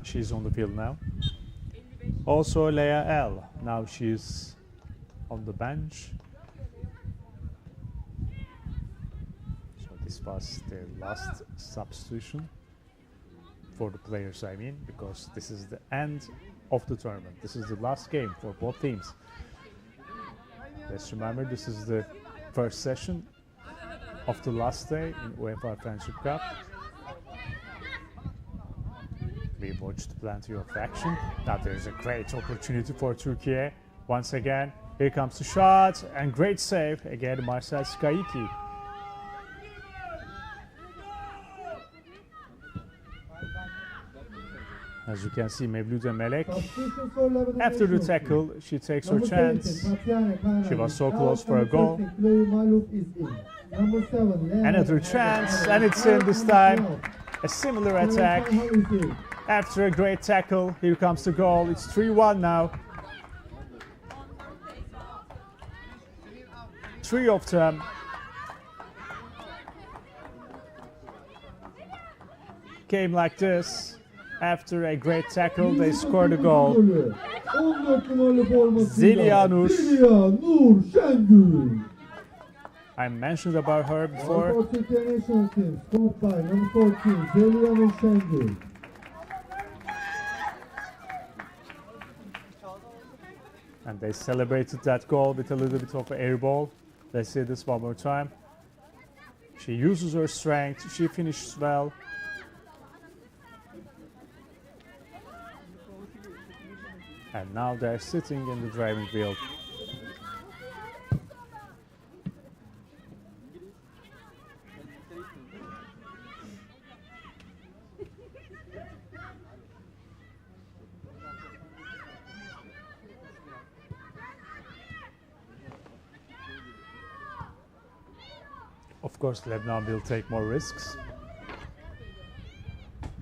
She's on the field now. Also Leia L. Now she's on the bench. So this was the last substitution for the players, I mean, because this is the end of the tournament. This is the last game for both teams. Let's remember, this is the first session of the last day in UEFA Friendship Cup. We watched plenty of action. Now there's a great opportunity for Türkiye. Once again, here comes the shot and great save. Again, Marcel Skaiki. As you can see, Mevlude Melek, Substitution for Lebanon after the national tackle, team. she takes her Number chance. 17, Tatiana Kanan. She was so Now close for a number goal. 13, Chloe Malouf is in. Number 7, Leah Another L. chance, and it's in this time. A similar attack. After a great tackle, here comes the goal. It's 3-1 now. 3 of them. Came like this. After a great tackle, they scored a goal. 14 numaralı formasıyla Zeliha Nur. Zeliha Nur Şengül. I mentioned about her before. For Türkiye national team, scored by number 14, Zeliha Nur Şengül. And they celebrated that goal with a little bit of air ball. Let's see this one more time. She uses her strength. She finishes well. And now they're sitting in the driving wheel. Of course, Lebanon will take more risks.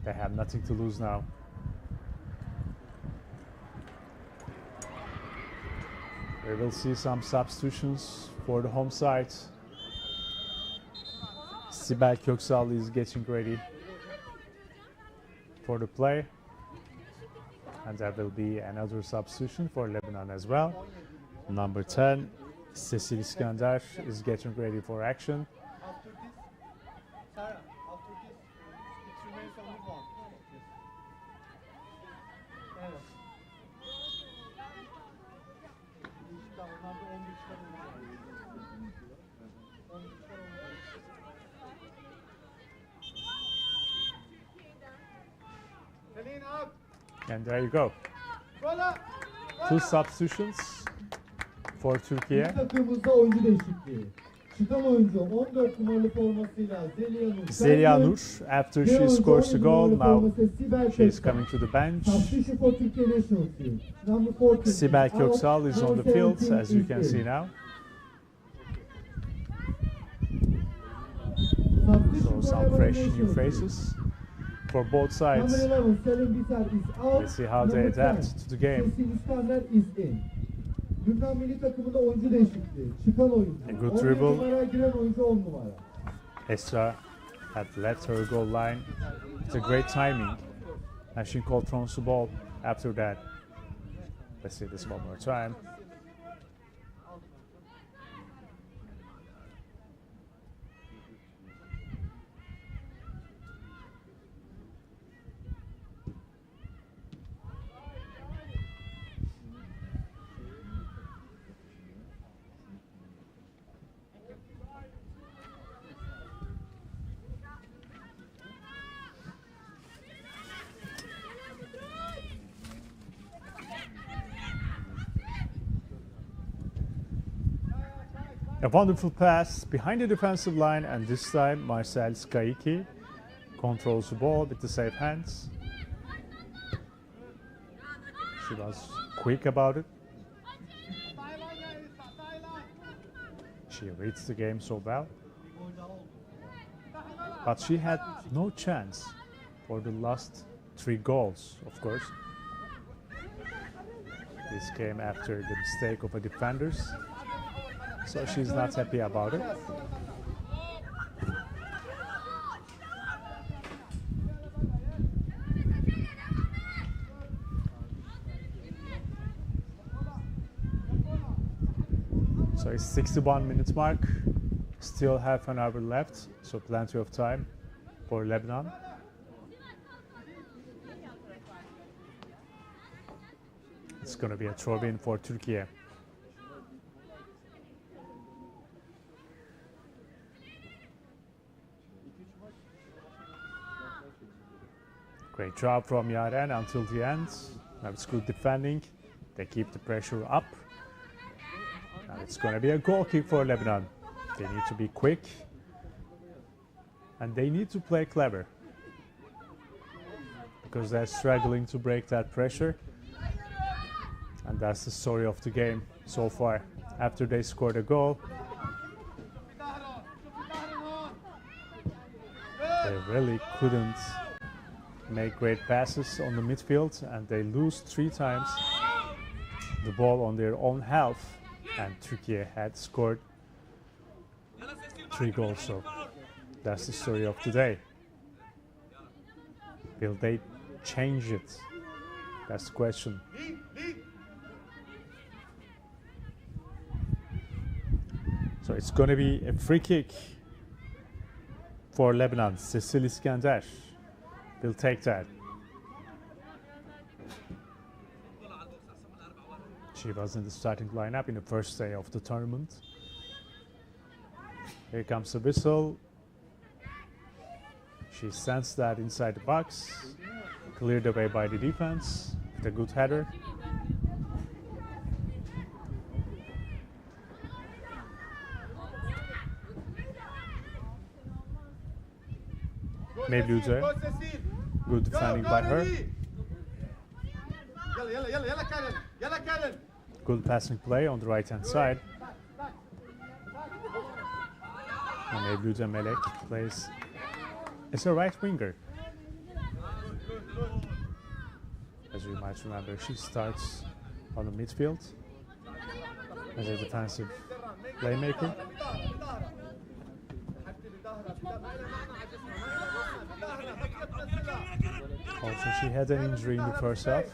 They have nothing to lose now. We will see some substitutions for the home side. Sibel Köksal is getting ready for the play. And there will be another substitution for Lebanon as well. Number 10, Cecil Iskandar is getting ready for action. After this, Sarah, after this, it remains only one. Evet. İşte onlarda 13'ler var. 13'ler olmalı. Selin out. And there you go. Gola. Two substitutions for Türkiye. İlk takımımızda oyuncu değişikliği. Çıkan oyuncu 14 numaralı formasıyla Zeliha Nur. Zeliha Nur, after she scores the goal, now she's coming to the bench. Substitution for Türkiye national team. Number 14. Sibel Köksal is on the field, as you can see now. So some fresh new faces for both sides. Number 11, Selim Biter is out. Let's see how they Number adapt 10, to the game. Cecil Iskandar is in. Lübnan milli takımında oyuncu değişikliği. Çıkan oyuncu. A good 17 dribble. numaraya giren oyuncu 10 numara. Esra had left her goal line. It's a great timing. And she controls the ball after that. Let's see this one more time. A wonderful pass behind the defensive line, and this time Marcel Skaiki controls the ball with the safe hands. She was quick about it. She reads the game so well. But she had no chance for the last 3 goals, of course. This came after the mistake of a defenders, so she's not happy about it. So it's 61 minutes mark, still half an hour left, so plenty of time for Lebanon. It's going to be a throw-in for Türkiye. Great job from Yaren until the end. Now it's good defending. They keep the pressure up. Now it's going to be a goal kick for Lebanon. They need to be quick. And they need to play clever. Because they're struggling to break that pressure. And that's the story of the game so far. After they scored a goal, they really couldn't make great passes on the midfield, and they lose 3 times the ball on their own half, and Türkiye had scored 3 goals. So that's the story of today. Will they change it? That's the question. So it's going to be a free kick for Lebanon. Cecil Iskender will take that. She was in the starting lineup in the first day of the tournament. Here comes the whistle. She sends that inside the box. Cleared away by the defense with a good header. Mevlude, good defending by her. Good passing play on the right hand side. And Mevlude Melek plays as a right winger. As you might remember, she starts on the midfield as a defensive playmaker. Also, she had an injury in the first half,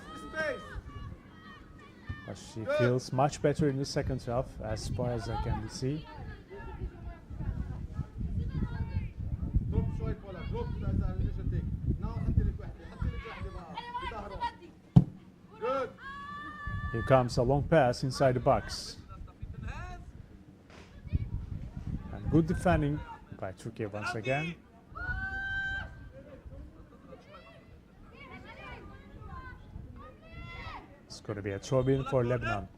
but she feels much better in the second half, as far as I can see. Here comes a long pass inside the box. And good defending by Türkiye once again. It's going to be a throw-in for Lebanon.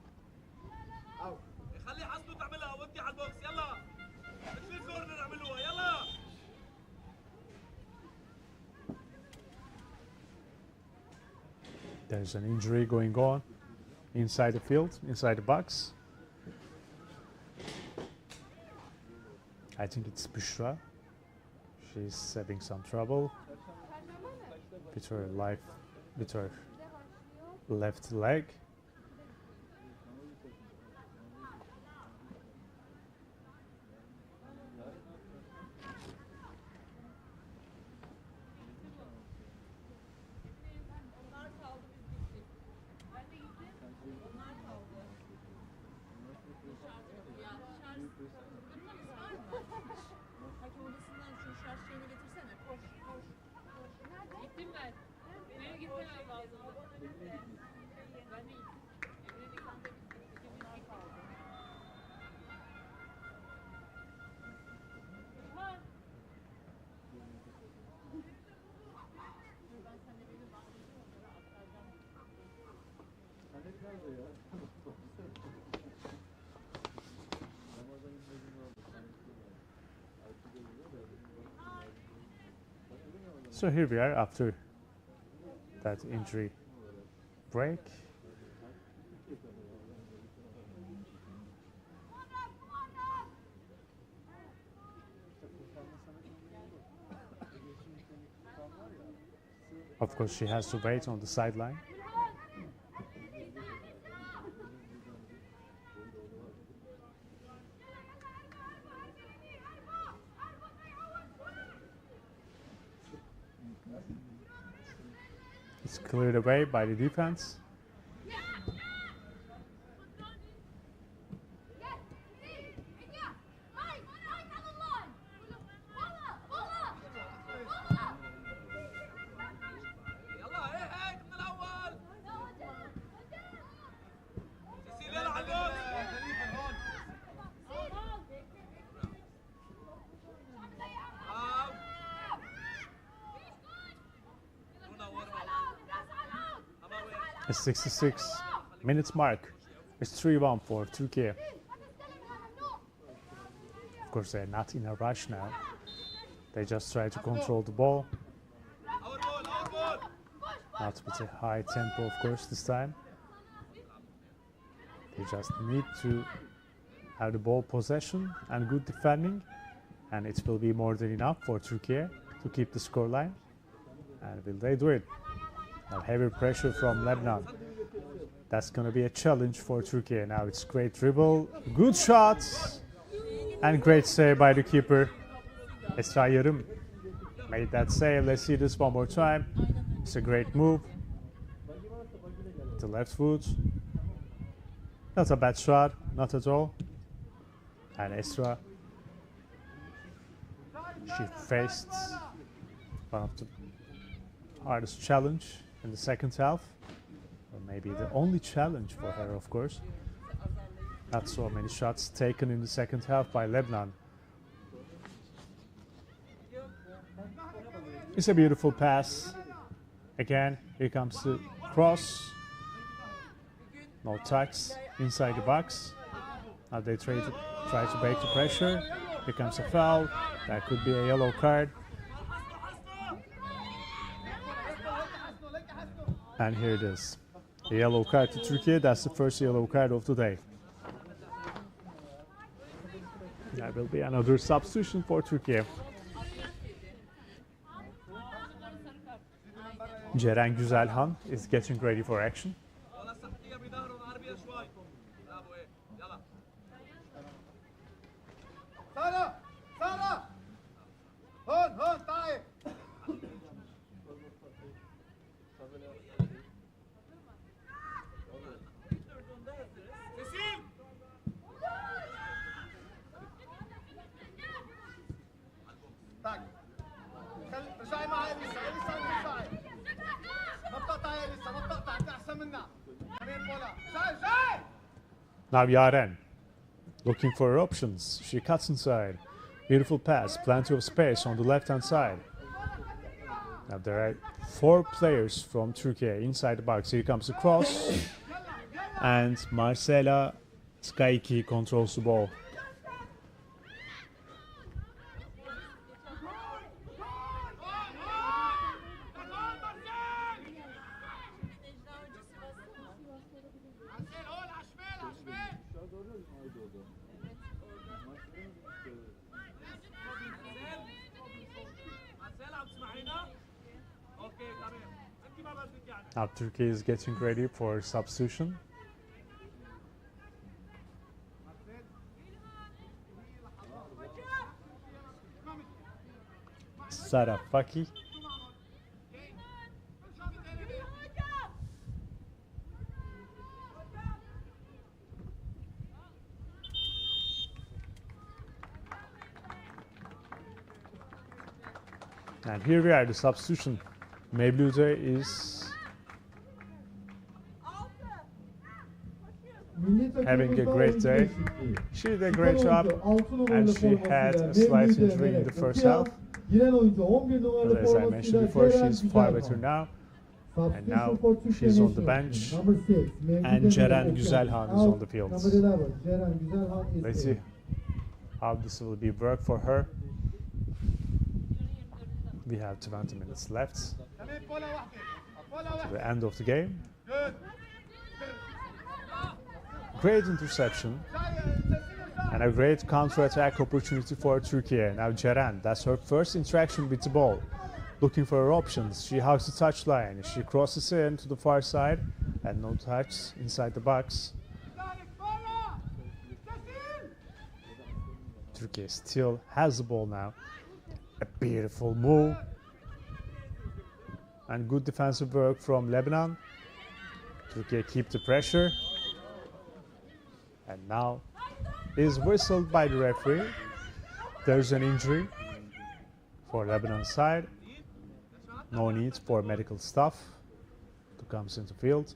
There's an injury going on inside the field, inside the box. I think it's Büşra. She's having some trouble with her left leg. Gittim ben. Benim gitmem lazım. Ben de So here we are after that injury break. Of course, she has to wait on the sideline. It's cleared away by the defense. The 66 minutes mark is 3-1 for Türkiye. Of course, they're not in a rush now. They just try to control the ball. Not with a high tempo, of course, this time. They just need to have the ball possession and good defending. And it will be more than enough for Türkiye to keep the scoreline. And will they do it? Now heavy pressure from Lebanon. That's going to be a challenge for Türkiye. Now it's great dribble, good shots, and great save by the keeper. Esra Yarım made that save. Let's see this one more time. It's a great move. The left foot. Not a bad shot, not at all. And Esra, she faced one of the hardest challenge in the second half, or maybe the only challenge for her, of course. Not so many shots taken in the second half by Lebanon. It's a beautiful pass. Again, here comes the cross. No touch inside the box. Now they try to break the pressure. Here comes a foul. That could be a yellow card. And here it is. A yellow card to Türkiye. That's the first yellow card of the day. There will be another substitution for Türkiye. Ceren Güzelhan is getting ready for action. سارة سارة هون هون تعي رجعي معي لسه رجعي ما بتقطعي لسه ما بتقطع انت احسن منا كمان بولا رجعي Now Yaren, looking for options. She cuts inside. Beautiful pass, plenty of space on the left-hand side. Now there are 4 players from Türkiye inside the box. Here comes the cross. And Marcela Skaiki controls the ball. Now Türkiye is getting ready for substitution. Sara Faki. And here we are, the substitution. Mevlude is having a great day. She did a great job, and she had a slight injury in the first half. But as I mentioned before, she's far better now. And now she's on the bench, and Ceren Güzelhan is on the field. Let's see how this will be work for her. We have 20 minutes left تمام بولا واحدة بولا to واحدة the end of the game. good Great interception and a great counter-attack opportunity for Türkiye. Now Ceren, that's her first interaction with the ball. Looking for her options. She hugs the touchline. She crosses in to the far side and no touch inside the box. Türkiye still has the ball now. A beautiful move and good defensive work from Lebanon. Türkiye keep the pressure. And now is whistled by the referee. There's an injury for Lebanon's side. No need for medical staff to come into the field.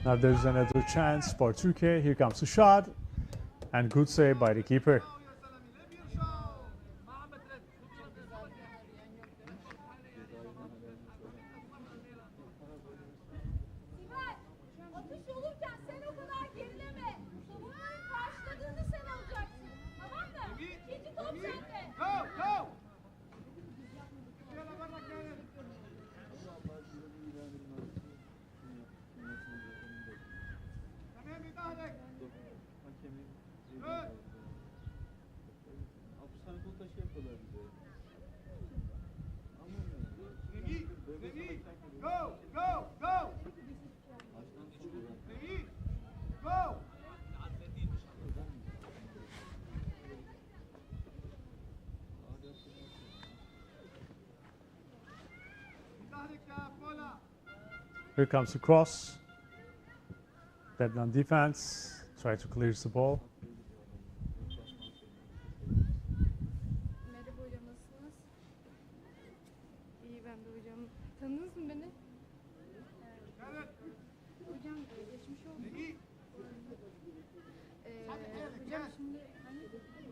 Now there's another chance for Türkiye. Here comes the shot and good save by the keeper. Atış olurken sen o kadar gerileme. Savunmanın karşıladığını sen alacaksın. Tamam mı? İkinci top sende. go go يلا برا كانت تمام بظهرك good Remy, go go go Remy, go بظهرك يا بولا Here comes the cross. Lebanon defense try to clear the ball. Merhaba hocam, nasılsınız? İyi, ben de hocam. Tanıdınız mı beni? كانت Hocam geçmiş olsun. Remy Hocam şimdi hani Remy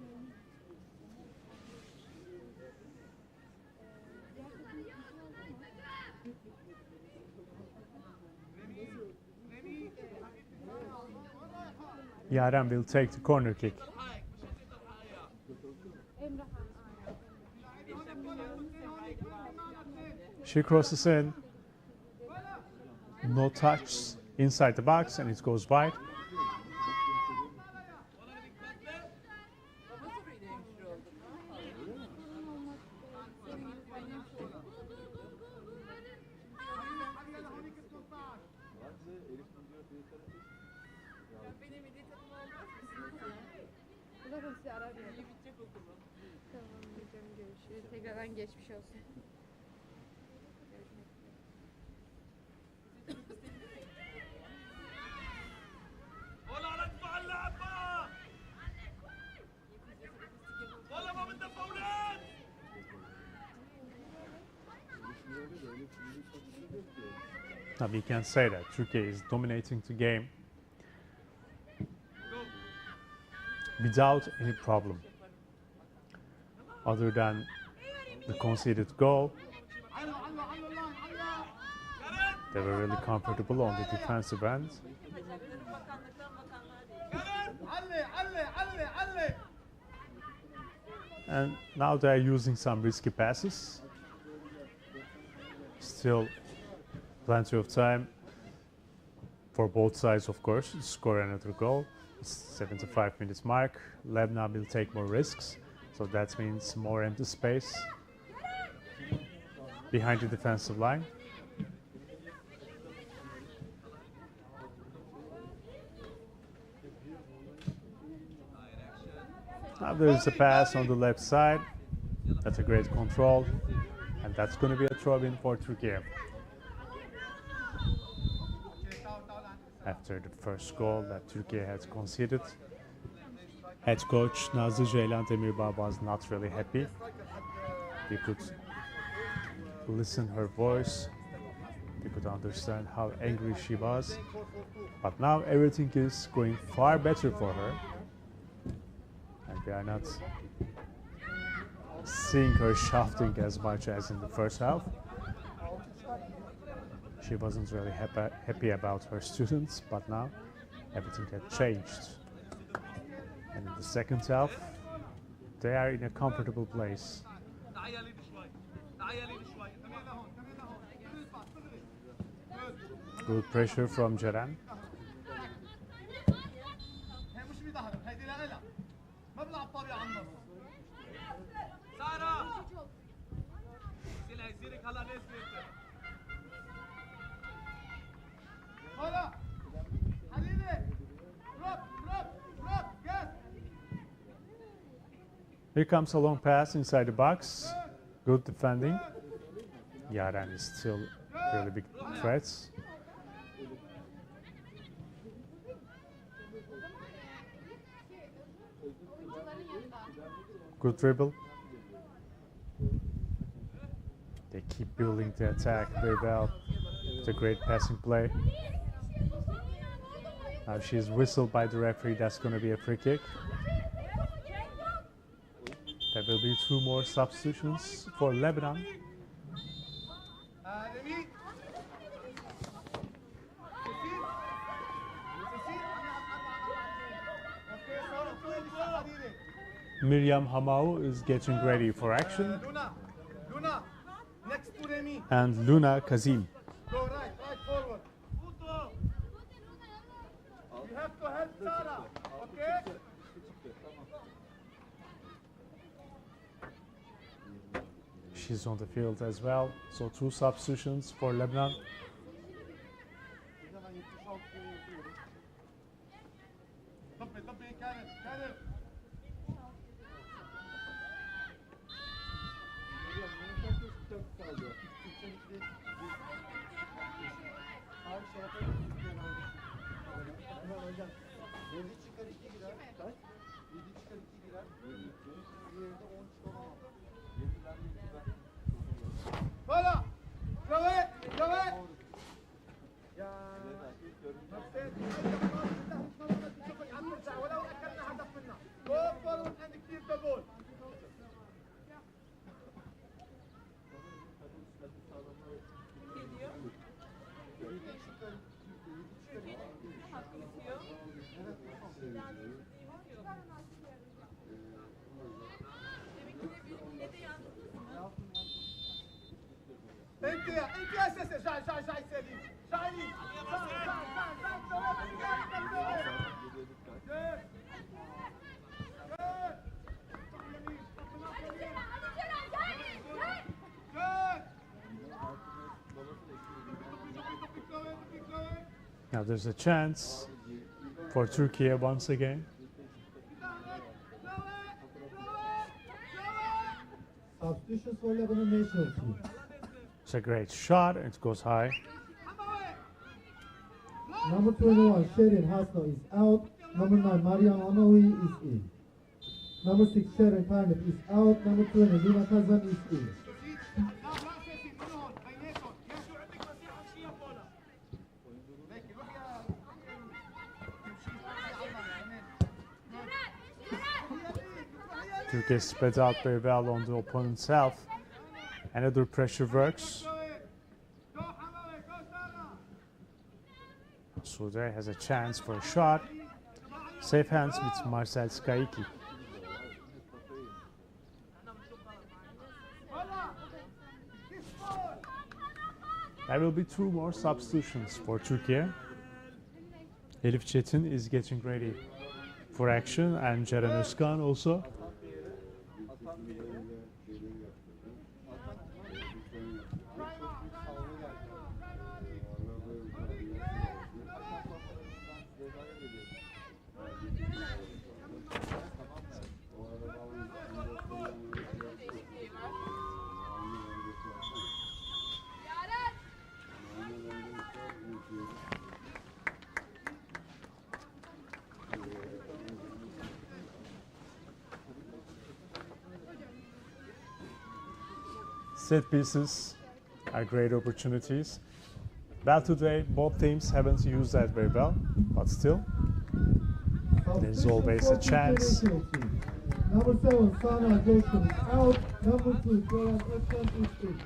Yaren will take the corner kick. Emrah. She crosses in. No touch inside the box and it goes wide. Umarım sizi arar yani. Tamam hocam, görüşürüz. Tekrardan geçmiş olsun. Görüşmek üzere. ولا ارفع اللعبة ولا ما بدنا فاولات Now we can say that Turkey is dominating the game without any problem. Other than the conceded goal, they were really comfortable on the defensive end. علي علي علي علي And now they are using some risky passes. Still plenty of time for both sides, of course, to score another goal. It's 75 minutes mark. Lebanon will take more risks, so that means more empty space behind the defensive line. Now there's a pass on the left side. That's a great control. And that's going to be a throw-in for Turkey. After the first goal that Turkey has conceded, head coach Nazlı Ceylan Demirbağ was not really happy. We could listen her voice. We could understand how angry she was. But now everything is going far better for her. And we are not seeing her shouting as much as in the first half. She wasn't really happy about her students, but now everything had changed. And in the second half, they are in a comfortable place. Good pressure from Ceren. Here comes a long pass inside the box. Good defending. Yaren is still really big threat. Good dribble. They keep building the attack very well. It's a great passing play. Now she's whistled by the referee. That's going to be a free kick. There will be 2 more substitutions for Lebanon. Miriam Hamau is getting ready for action. Luna, next to Remy. And Luna Kazim. Go right forward. You have to help Sarah, okay? She's on the field as well. So 2 substitutions for Lebanon. Now there's a chance for Turkey once again. Substitutions for Lebanon national team. It's a great shot and it goes high. Number 21, Sherin Hasno is out. Number 9, Mariam Amawi is in. Number 6, Sharon Tarnif is out. Number 20, Luna Kazan is in. Turkey spread out very well on the opponent's half. Another pressure works. Sude has a chance for a shot. Safe hands with Marcel Skaiki. There will be 2 more substitutions for Turkey. Elif Çetin is getting ready for action and Ceren Özkan also. Set pieces are great opportunities. Well, today both teams haven't used that very well, but still, there's always a chance. Number 7, Sana Joshua is out. Number 2, Joran Özkan is in.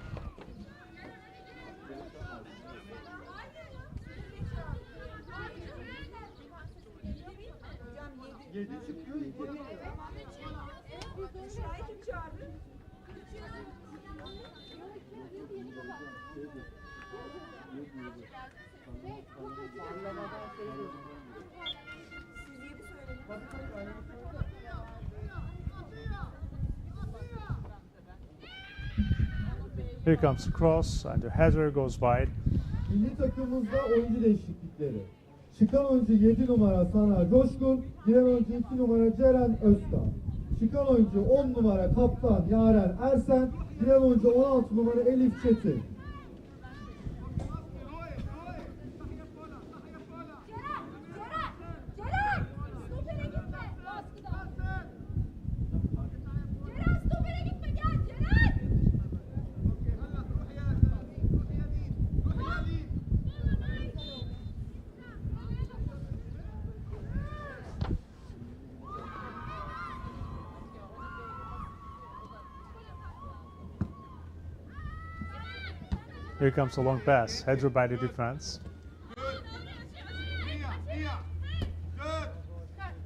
Here comes the cross and the header goes wide. Milli takımımızda oyuncu değişiklikleri. Çıkan oyuncu 7 numara Sana Coşkun, giren oyuncu 2 numara Ceren Özkan. Çıkan oyuncu 10 numara Kaptan Yaren Ersen, giren oyuncu 16 numara Elif Çetin. Here comes a long pass, header by the defense.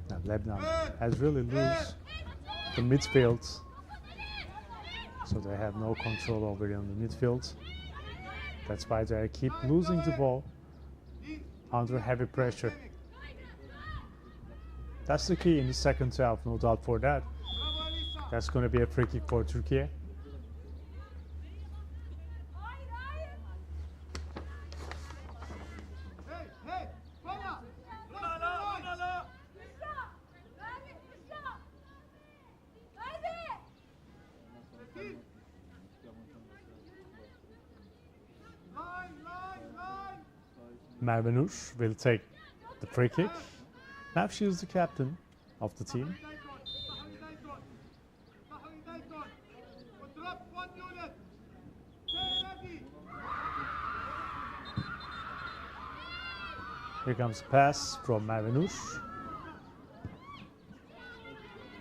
Now Lebanon has really lost the midfield, so they have no control over it on the midfield. That's why they keep losing the ball under heavy pressure. That's the key in the second half, no doubt for that. That's going to be a free kick for Türkiye. Merve will take the free kick. Now she is the captain of the team. Here comes a pass from Merve.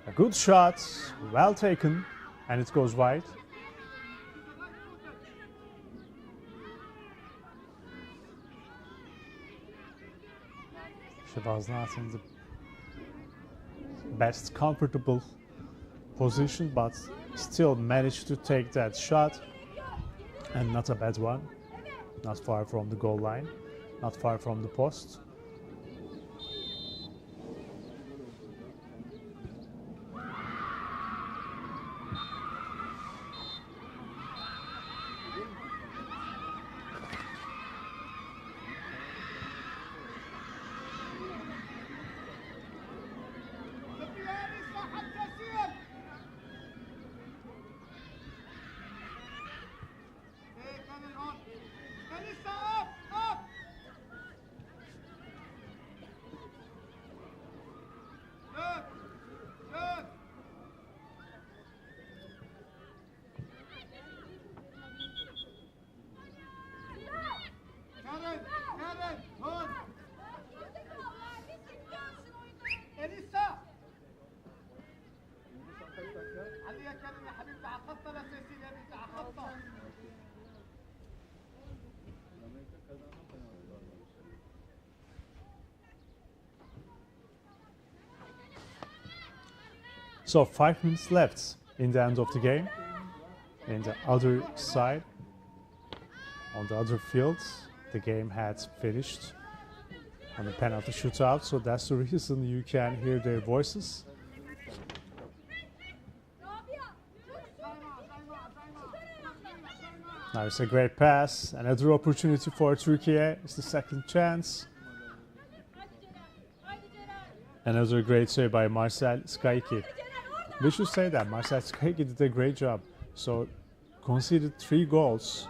A good shot, well taken, and it goes wide. She was not in the best comfortable position, but still managed to take that shot, and not a bad one, not far from the goal line, not far from the post. So 5 minutes left in the end of the game. In the other side, on the other field, the game had finished on the penalty shootout. So that's the reason you can hear their voices. Now it's a great pass. Another opportunity for Türkiye. It's the second chance. Another great save by Marcel Skaiki. We should say that Marcel Skaiki did a great job. So conceded 3 goals.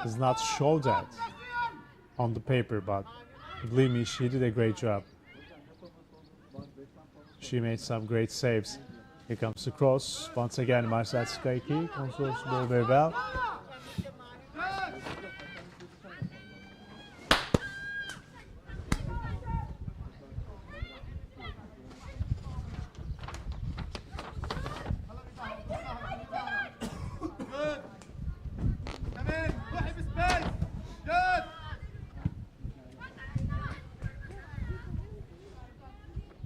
Does not show that on the paper, but believe me, she did a great job. She made some great saves Here comes the cross. Once again, Marcel Skaiki controls the ball very well. Good. Come in. روحي بسبيس. Good.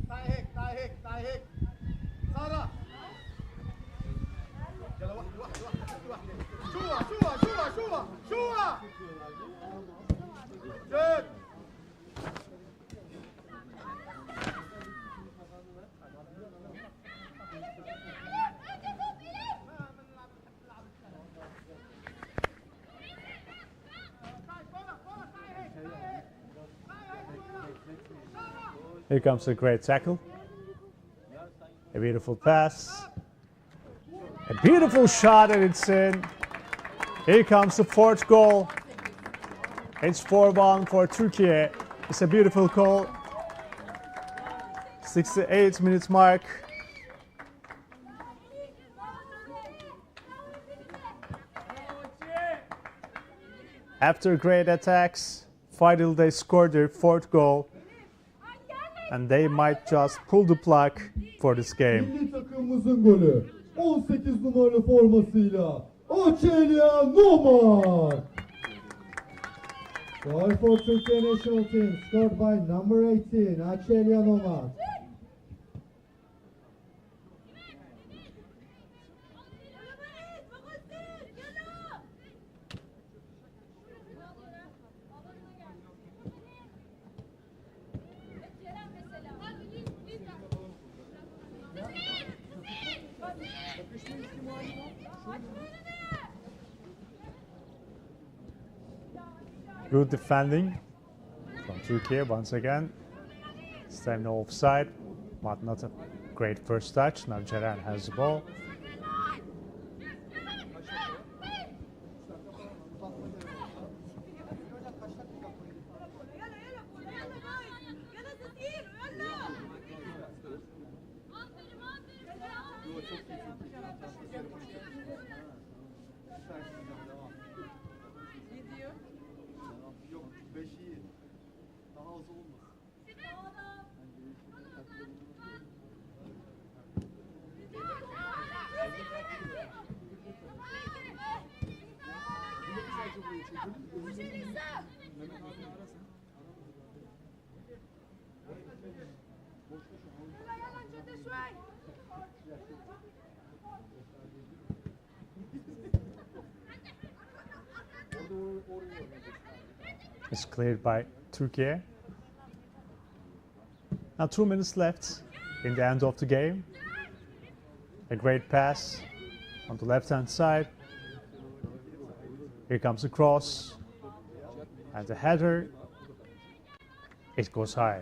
تعي هيك تعي هيك تعي هيك. سارة. يلا واحدة واحدة واحدة واحدة. شوها شوها شوها شوها شوها. Good. Here comes a great tackle. A beautiful pass. A beautiful shot, and it's in. Here comes the fourth goal. It's 4-1 for Türkiye. It's a beautiful goal. 68 minutes mark. After great attacks, finally they scored their fourth goal. And they might just pull the plug for this game. Milli takımımızın golü 18 numaralı formasıyla Açelya Nomar. Goal for Turkey national team scored by number 18 Açelya Nomar. Good defending from Türkiye once again. This time no offside, but not a great first touch. Now Ceren has the ball. It's cleared by Türkiye. Now 2 minutes left in the end of the game. A great pass on the left hand side. Here comes the cross and the header. It goes high.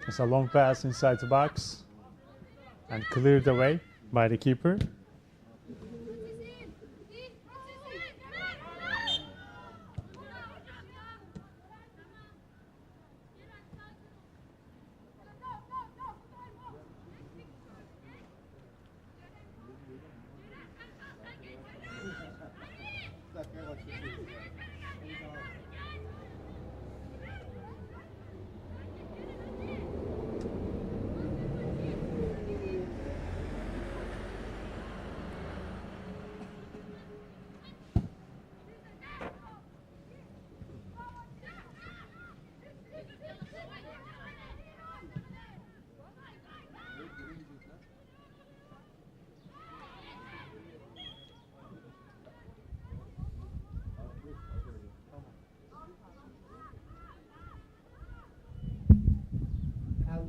It's a long pass inside the box and cleared away by the keeper.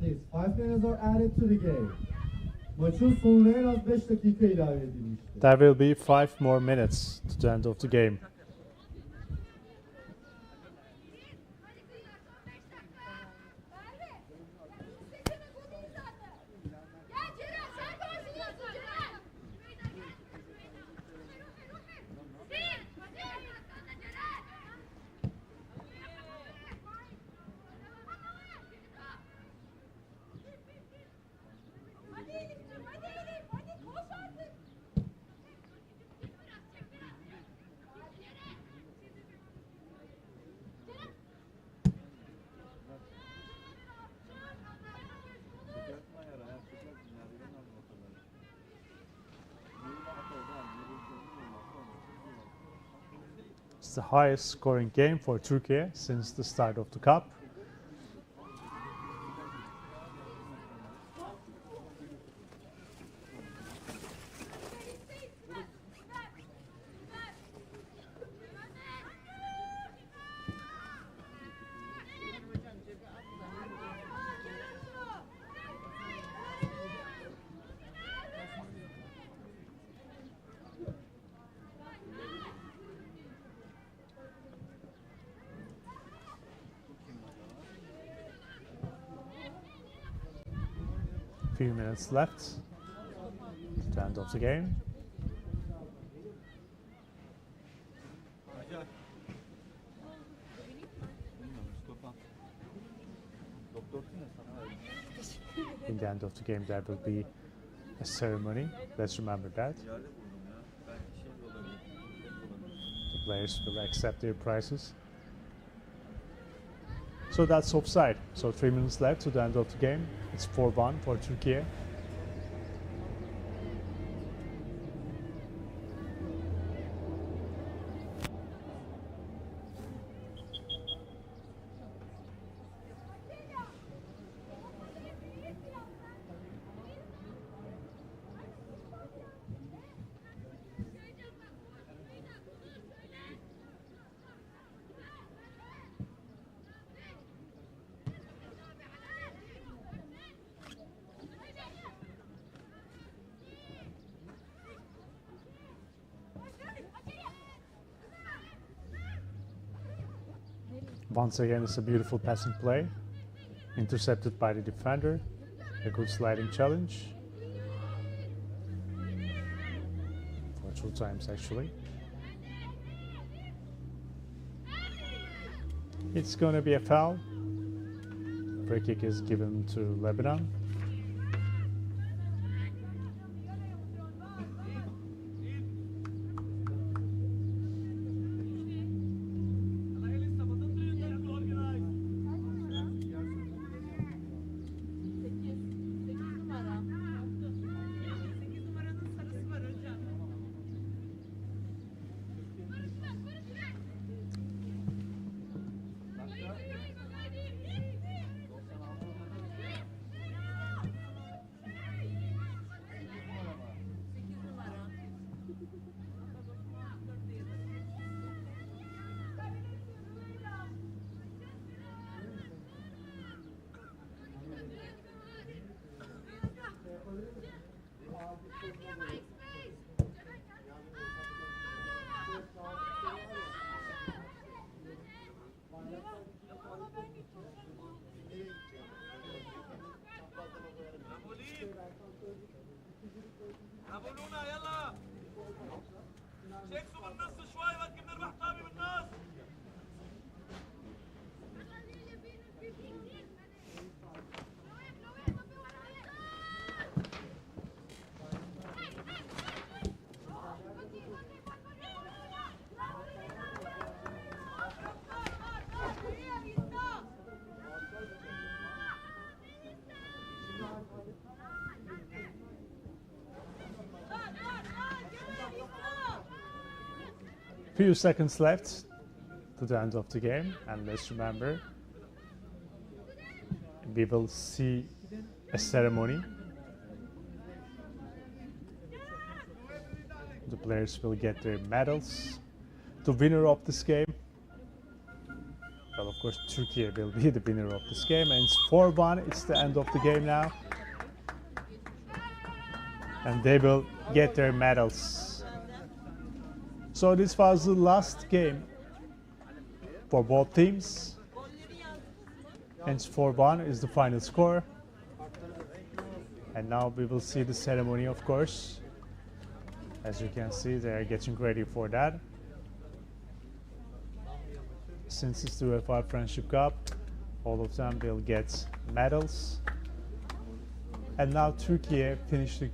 is 5 minutes are added to the game. Maçın sonuna en az 5 dakika ilave edilmiştir. There will be 5 more minutes to the end of the game. Merve, seçimi bu değil zaten. Gel Ceren, sen karşılıyorsun Ceren. Hadi Elif'ciğim, hadi Elif, hadi koş artık. It's the highest scoring game for Türkiye since the start of the cup. Few minutes left to the end of the game. In the end of the game, there will be a ceremony. Let's remember that. The players will accept their prizes. So that's offside. So 3 minutes left to the end of the game. It's 4-1 for Türkiye. Once again, it's a beautiful passing play, intercepted by the defender. A good sliding challenge. For 2 times, actually. It's going to be a foul. Free kick is given to Lebanon. ابو لونا يلا شيكسوا بالنص شوي بدكم نربح طابه بالنص Few seconds left to the end of the game, and let's remember we will see a ceremony. The players will get their medals. The winner of this game, well, of of course, Turkey will be the winner of this game. And it's 4-1. It's the end of the game now. And they will get their medals. So this was the last game for both teams. And it's 4-1 is the final score. And now we will see the ceremony, of course. As you can see, they are getting ready for that. Since it's the UEFA Friendship Cup, all of them will get medals. And now Turkey finished the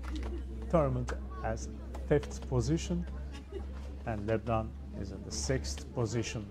tournament as 5th position, and Lebanon is in the 6th position.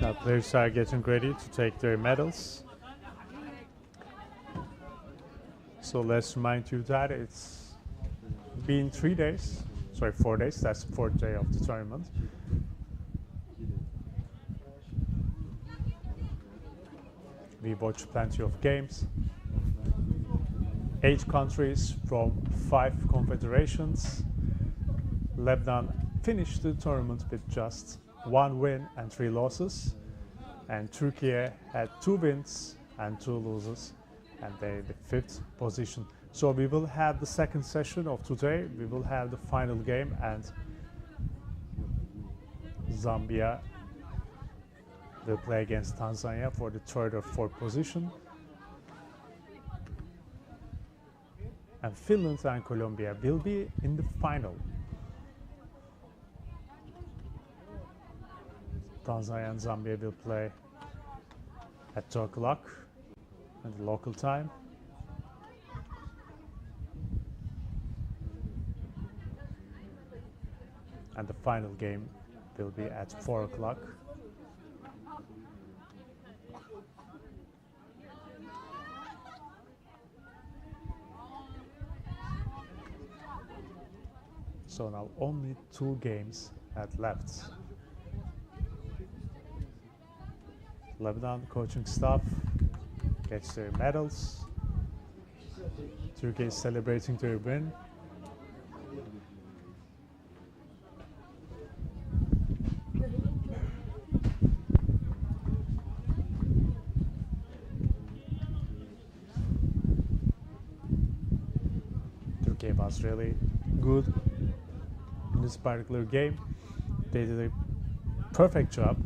Now players are getting ready to take their medals. So let's remind you that it's been 4 days. That's the 4th day of the tournament. We watched plenty of games. 8 countries from 5 confederations. Lebanon finished the tournament with just 1 win and 3 losses, and Turkey had 2 wins and 2 losses, and they're the 5th position. So we will have the second session of today. We will have the final game, and Zambia will play against Tanzania for the 3rd or 4th position, and Finland and Colombia will be in the final. Tanzania and Zambia will play at 2 o'clock at the local time. And the final game will be at 4 o'clock. So now only 2 games are left. Lebanon coaching staff gets their medals. Turkey is celebrating their win. Turkey was really good in this particular game. They did a perfect job.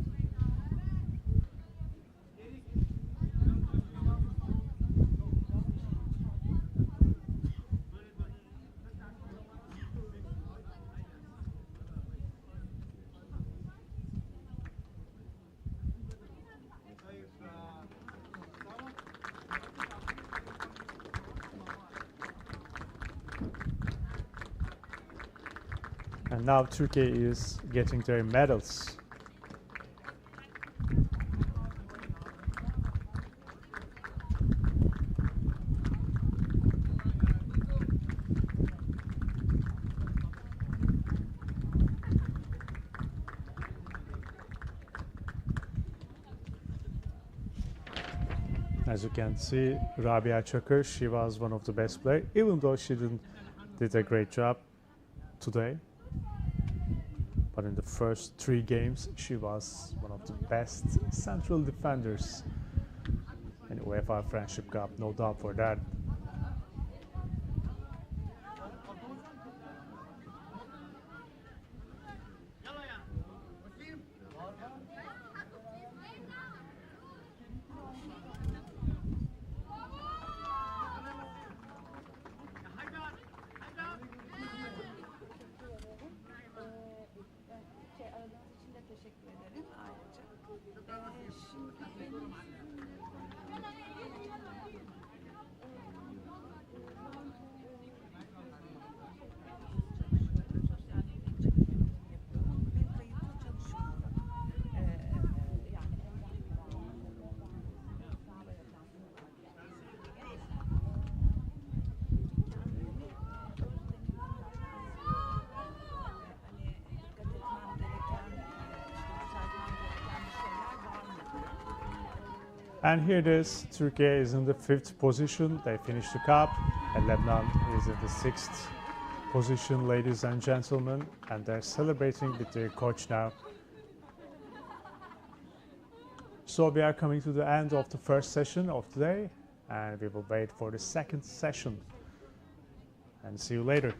And now Turkey is getting their medals. As you can see, Rabia Çakır, she was one of the best players, even though she did a great job today. But in the first 3 games, she was one of the best central defenders in UEFA Friendship Cup, no doubt for that. Aradığınız için de teşekkür ederim ayrıca. Şimdi benim And here it is, Turkey is in the 5th position, they finished the cup, and Lebanon is in the 6th position, ladies and gentlemen, and they're celebrating with their coach now. So we are coming to the end of the first session of today, and we will wait for the second session, and see you later.